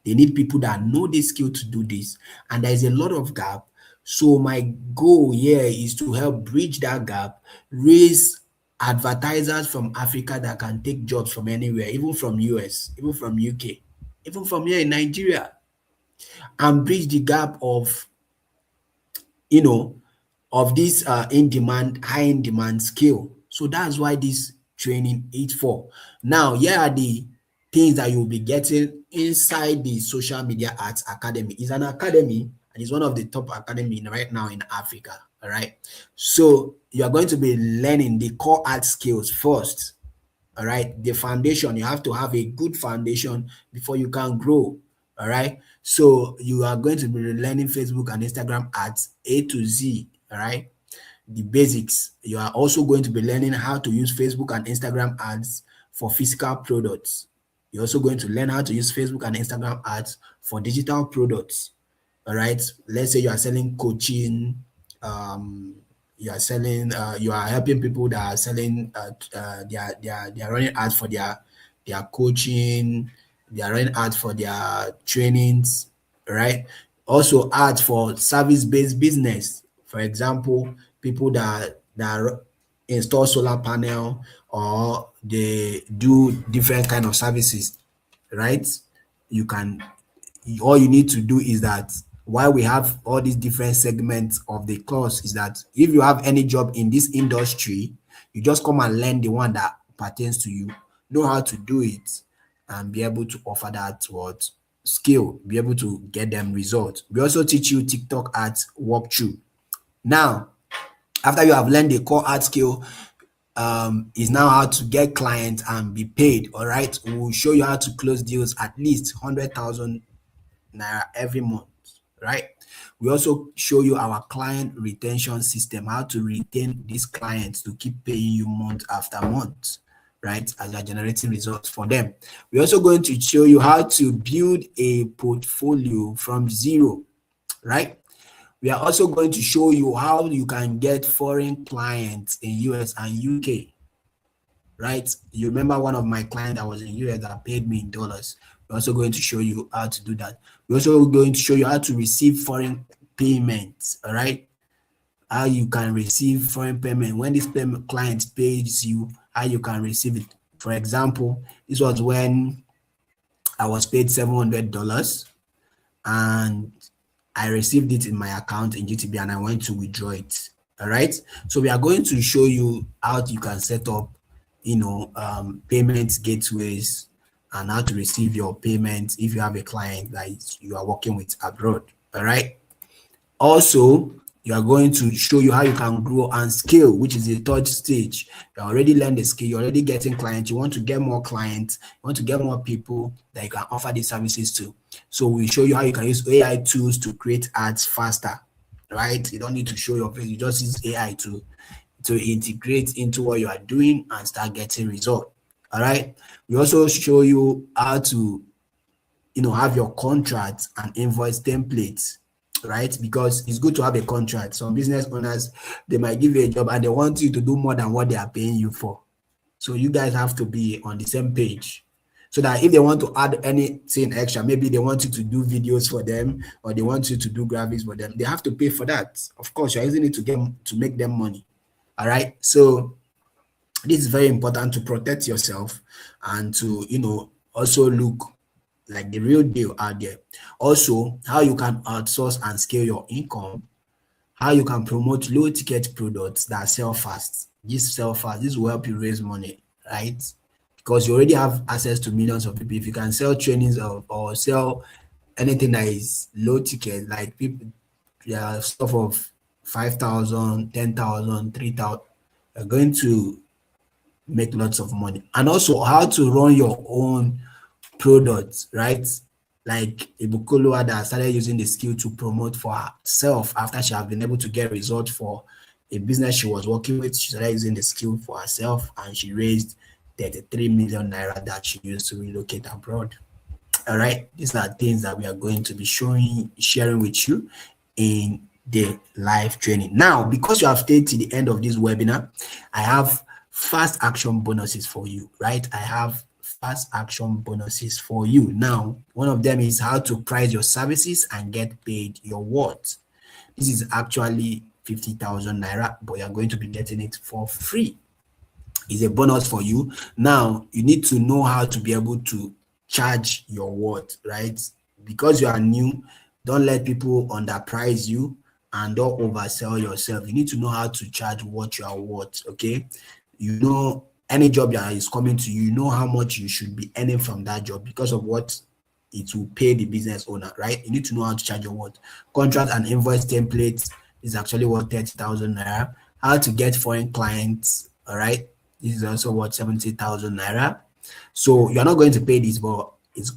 They need people that know the skill to do this. And there is a lot of gap. So my goal here is to help bridge that gap, raise advertisers from Africa that can take jobs from anywhere, even from US, even from UK, even from here in Nigeria, and bridge the gap of, of this high in demand skill. So that's why this training is for. Now, here are the things that you'll be getting inside the Social Media Ads Academy. It's an academy and it's one of the top academy right now in Africa. All right. So you are going to be learning the core ad skills first. All right. The foundation, you have to have a good foundation before you can grow. All right. So you are going to be learning Facebook and Instagram ads A to Z. All right. The basics. You are also going to be learning how to use Facebook and Instagram ads for physical products. You're also going to learn how to use Facebook and Instagram ads for digital products. All right. Let's say you are selling coaching, you are helping people that are selling, they are running ads for their coaching, they are running ads for their trainings, right? Also ads for service-based business. For example, people that install solar panel or they do different kind of services, right? All you need to do is that why we have all these different segments of the course is that if you have any job in this industry, you just come and learn the one that pertains to you, know how to do it, and be able to offer that skill, be able to get them results. We also teach you TikTok ads walkthrough. Now, after you have learned the core ad skill, is now how to get clients and be paid. All right, we'll show you how to close deals at least 100,000 naira every month, right? We also show you our client retention system, how to retain these clients to keep paying you month after month, right? As you're generating results for them. We're also going to show you how to build a portfolio from zero, right? We are also going to show you how you can get foreign clients in US and UK, right? You remember one of my clients that was in US that paid me in dollars. We're also going to show you how to do that. We're also going to show you how to receive foreign payments, all right? How you can receive foreign payment. When this payment client pays you, how you can receive it. For example, this was when I was paid $700 and I received it in my account in GTB and I went to withdraw it. All right. So we are going to show you how you can set up, payment gateways and how to receive your payments if you have a client that you are working with abroad. All right. Also, You are going to show you how you can grow and scale, which is the third stage. You already learned the skill, you're already getting clients, you want to get more clients, you want to get more people that you can offer these services to. So we show you how you can use AI tools to create ads faster, right? You don't need to show your face, you just use AI to integrate into what you are doing and start getting result. All right. We also show you how to, have your contracts and invoice templates, right? Because it's good to have a contract. Some business owners, they might give you a job and they want you to do more than what they are paying you for. So you guys have to be on the same page, so that if they want to add anything extra, maybe they want you to do videos for them or they want you to do graphics for them, they have to pay for that. Of course, you're using it to make them money. All right. So this is very important to protect yourself and to, also look like the real deal out there. Also, how you can outsource and scale your income, how you can promote low ticket products that sell fast. This will help you raise money, right? Because you already have access to millions of people. If you can sell trainings or sell anything that is low ticket, like people, stuff of 5,000, 10,000, 3,000, you're going to make lots of money. And also how to run your own products, right? Like Ibukolo that started using the skill to promote for herself after she had been able to get results for a business she was working with. She started using the skill for herself and she raised 33 million naira that she used to relocate abroad. All right, these are things that we are going to be sharing with you in the live training. Now, because you have stayed to the end of this webinar, I have fast action bonuses for you, right? I have fast action bonuses for you. Now, one of them is how to price your services and get paid your worth. This is actually 50,000 naira, but you're going to be getting it for free. It's a bonus for you. Now, you need to know how to be able to charge your worth, right? Because you are new, don't let people underprice you and don't oversell yourself. You need to know how to charge what you are worth, okay? Any job that is coming to you, you know how much you should be earning from that job because of what it will pay the business owner, right? You need to know how to charge your worth. Contract and invoice templates is actually worth 30,000 naira. How to get foreign clients, all right? This is also worth 70,000 naira. So you're not going to pay this, but it's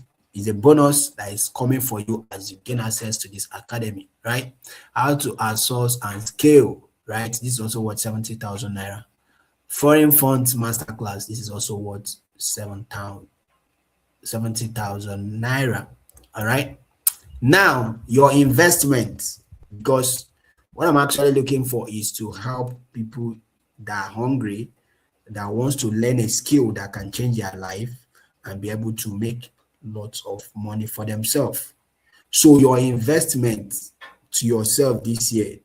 a bonus that is coming for you as you gain access to this academy, right? How to outsource and scale, right? This is also worth 70,000 naira. Foreign funds masterclass, this is also worth 70,000 naira. All right. Now, your investment, because what I'm actually looking for is to help people that are hungry, that wants to learn a skill that can change their life and be able to make lots of money for themselves. So your investment to yourself this year,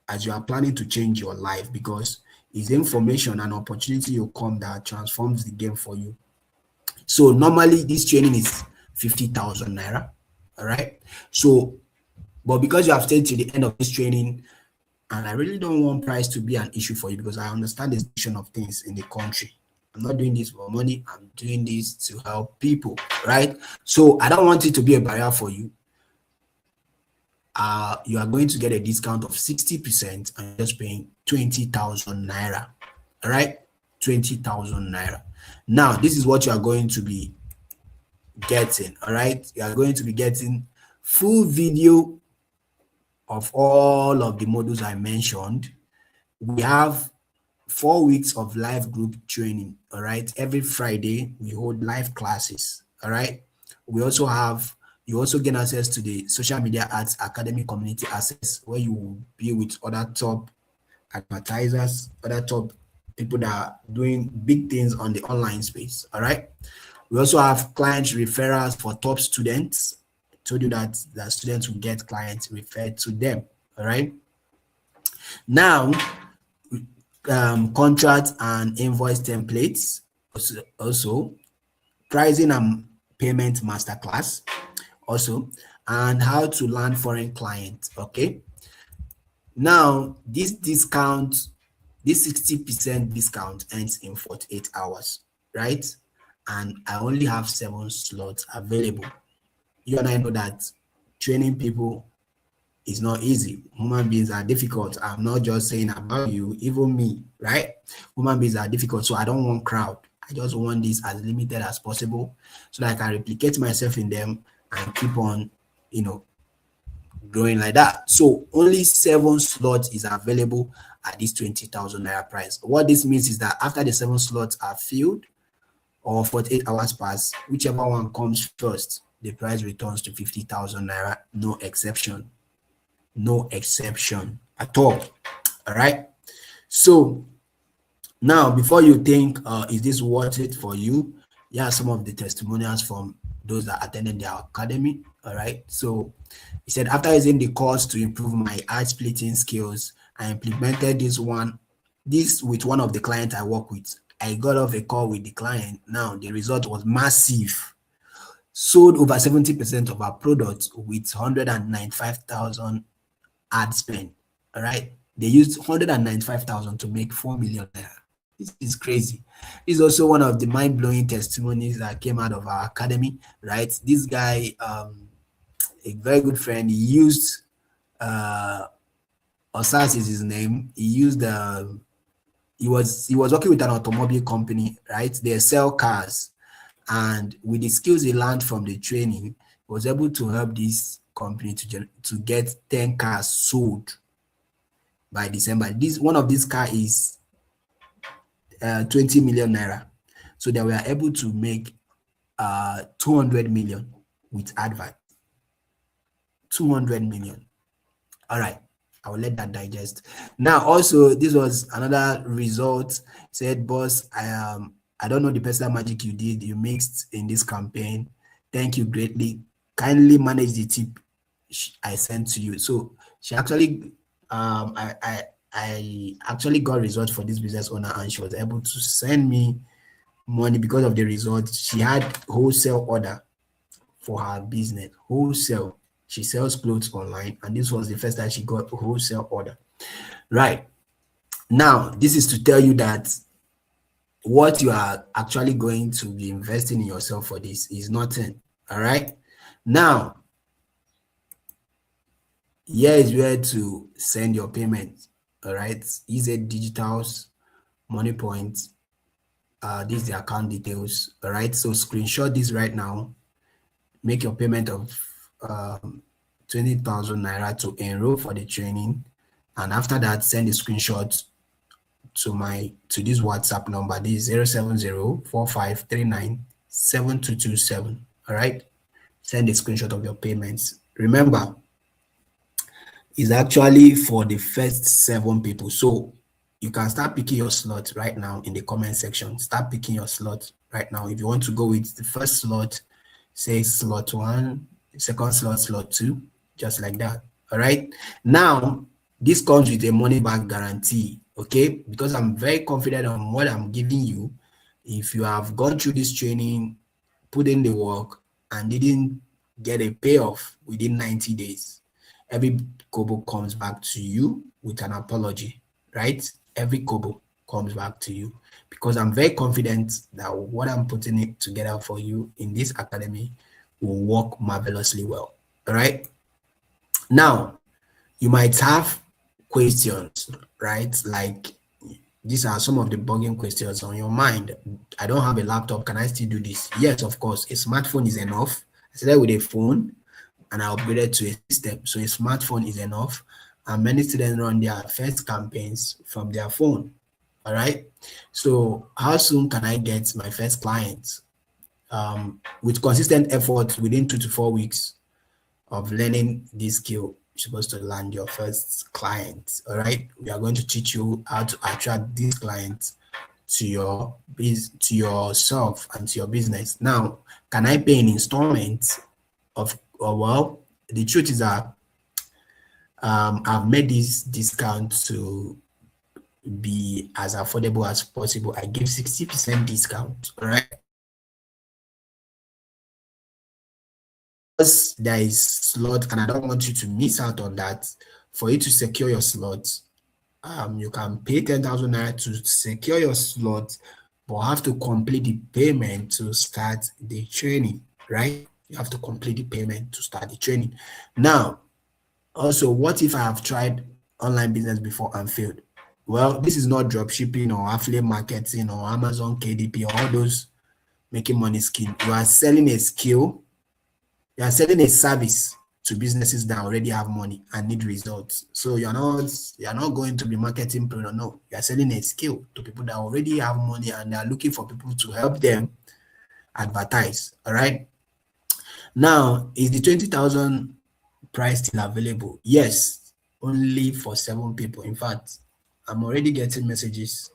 as you are planning to change your life, because it's information and opportunity will come that transforms the game for you. So normally this training is 50,000 naira. All right. So, but because you have stayed to the end of this training, and I really don't want price to be an issue for you because I understand the situation of things in the country. I'm not doing this for money. I'm doing this to help people, right? So I don't want it to be a barrier for you. You are going to get a discount of 60% and just paying 20,000 naira. All right, 20,000 naira. Now, this is what you are going to be getting. All right, you are going to be getting full video of all of the modules I mentioned. We have 4 weeks of live group training. All right, every Friday we hold live classes. All right, you also gain access to the Social Media Arts Academy community access, where you will be with other top advertisers, other top people that are doing big things on the online space. All right, we also have client referrals for top students. I told you that the students will get clients referred to them. All right, now contract and invoice templates, also pricing and payment masterclass, also, and how to land foreign clients. Okay, now this 60% discount ends in 48 hours, right? And I only have 7 slots available. You and I know that training people It's not easy. Human beings are difficult. I'm not just saying about you, even me, right? Human beings are difficult, so I don't want crowd. I just want this as limited as possible so that I can replicate myself in them and keep on, growing like that. So only 7 slots is available at this 20,000 naira price. What this means is that after the 7 slots are filled or 48 hours pass, whichever one comes first, the price returns to 50,000 naira, no exception. No exception at all. All right. So now, before you think, is this worth it for you? Yeah, some of the testimonials from those that attended their academy. All right. So he said, after using the course to improve my art splitting skills, I implemented this with one of the clients I work with. I got off a call with the client. Now the result was massive. Sold over 70% of our products with 195,000 ad spend. All right. They used 195,000 to make 4 million naira. This is crazy. This is also one of the mind-blowing testimonies that came out of our academy, right? This guy, a very good friend, he used Osas is his name. He used he was working with an automobile company, right? They sell cars, and with the skills he learned from the training, he was able to help this company to get 10 cars sold by December. One of these cars is 20 million naira. So they were able to make 200 million with advert. 200 million. All right. I will let that digest. Now, also, this was another result. Said, boss, I don't know the personal magic you did, you mixed in this campaign. Thank you greatly. Kindly manage the tip I sent to you. So she actually, I actually got results for this business owner, and she was able to send me money because of the results. She had wholesale order for her business, wholesale. She sells clothes online, and this was the first time she got a wholesale order. Right. Now, this is to tell you that what you are actually going to be investing in yourself for this is nothing. All right. Now, here is where to send your payment. All right. Easy Digitals, Money Point. These are the account details. All right. So screenshot this right now. Make your payment of 20,000 naira to enroll for the training, and after that, send a screenshot to this WhatsApp number. This is 070-4539-7227. All right. Send a screenshot of your payments. Remember, it's actually for the first 7 people. So you can start picking your slot right now in the comment section. Start picking your slot right now. If you want to go with the first slot, say slot 1, second slot 2, just like that. All right. Now, this comes with a money back guarantee. Okay, because I'm very confident on what I'm giving you. If you have gone through this training, put in the work, and didn't get a payoff within 90 days, every kobo comes back to you with an apology, right? Every kobo comes back to you, because I'm very confident that what I'm putting it together for you in this academy will work marvelously well. All right. Now, you might have questions, right? Like, these are some of the bugging questions on your mind. I don't have a laptop. Can I still do this? Yes, of course. A smartphone is enough. I started with a phone and I upgraded to a system. So a smartphone is enough. And many students run their first campaigns from their phone. All right. So how soon can I get my first client? With consistent effort, within 2 to 4 weeks of learning this skill, you're supposed to land your first client. All right. We are going to teach you how to attract these clients to yourself and to your business. Now, can I pay in installments? Well, the truth is that I've made this discount to be as affordable as possible. I give 60% discount. All right. Because there is slot, and I don't want you to miss out on that. For you to secure your slot, you can pay 10,000 naira to secure your slot, but have to complete the payment to start the training, right? You have to complete the payment to start the training. Now, Also, what if I have tried online business before and failed? Well, this is not drop shipping or affiliate marketing or Amazon KDP or all those making money skill. You are selling a skill, you are selling a service to businesses that already have money and need results. So you're not going to be marketing product. No, you are selling a skill to people that already have money and they are looking for people to help them advertise. All right. Now, is the 20,000 price still available? Yes, only for 7 people. In fact, I'm already getting messages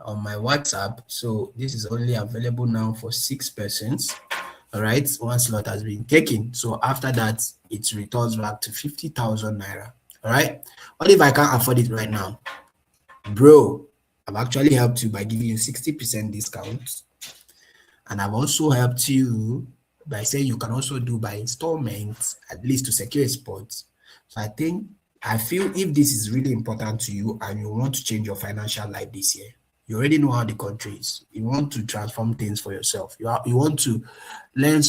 on my WhatsApp. So this is only available now for 6 persons. All right, one slot has been taken. So after that, it returns back to 50,000 naira. All right. What if I can't afford it right now? Bro, I've actually helped you by giving you 60% discount. And I've also helped you by saying you can also do by installments, at least to secure a spot. So I feel if this is really important to you and you want to change your financial life this year, you already know how the country is. You want to transform things for yourself. You want to learn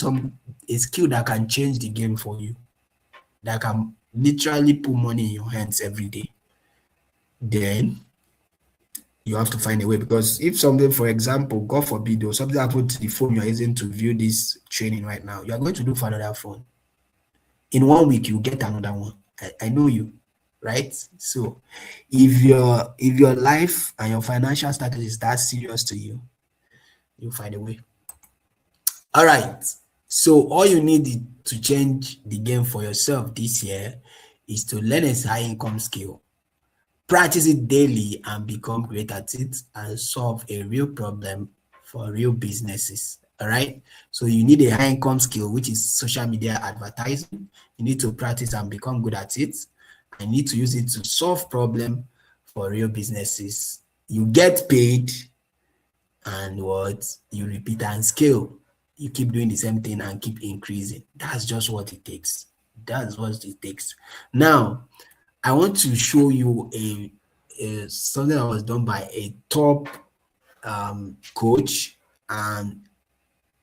a skill that can change the game for you, that can literally put money in your hands every day. Then you have to find a way, because if something, for example, God forbid, or something happened to the phone you're using to view this training right now, you are going to look for another phone. In 1 week, you get another one. I know you, right? So if your life and your financial status is that serious to you, you'll find a way. All right. So all you need to change the game for yourself this year is to learn a high income skill. Practice it daily and become great at it and solve a real problem for real businesses. All right. So you need a high income skill, which is social media advertising. You need to practice and become good at it. I need to use it to solve problem for real businesses. You get paid and what you repeat and scale. You keep doing the same thing and keep increasing. That's just what it takes. That's what it takes. Now, I want to show you something that was done by a top coach and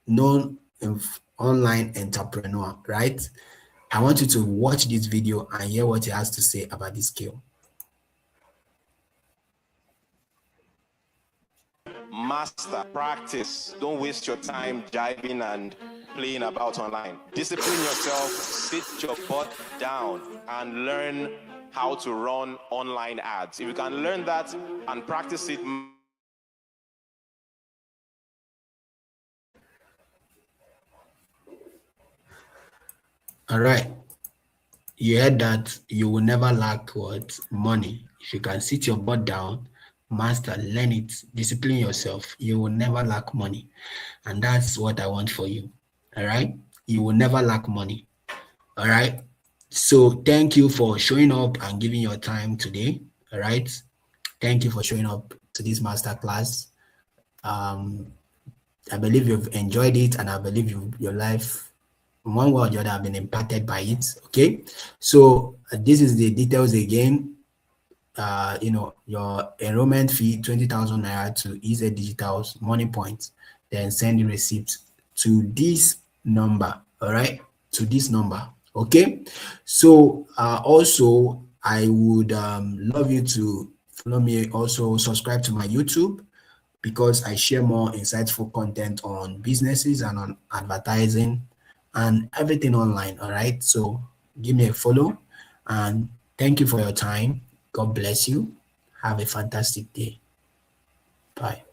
known online entrepreneur, right? I want you to watch this video and hear what he has to say about this skill. Master, practice. Don't waste your time jiving and playing about online. Discipline yourself, sit your butt down and learn how to run online ads. If you can learn that and practice it. All right. You heard that you will never lack what? Money. If you can sit your butt down, master, learn it, discipline yourself, you will never lack money. And that's what I want for you. All right. You will never lack money. All right. So thank you for showing up and giving your time today. All right. Thank you for showing up to this masterclass. I believe you've enjoyed it, and I believe your life, one way or the other, have been impacted by it. Okay. So this is the details again. Your enrollment fee, 20,000 naira to EZ Digital's Money Point. Then send the receipt to this number. All right. To this number. Okay. So also I would love you to follow me, also subscribe to my YouTube, because I share more insightful content on businesses and on advertising and everything online. All right. So give me a follow, and thank you for your time. God bless you. Have a fantastic day. Bye.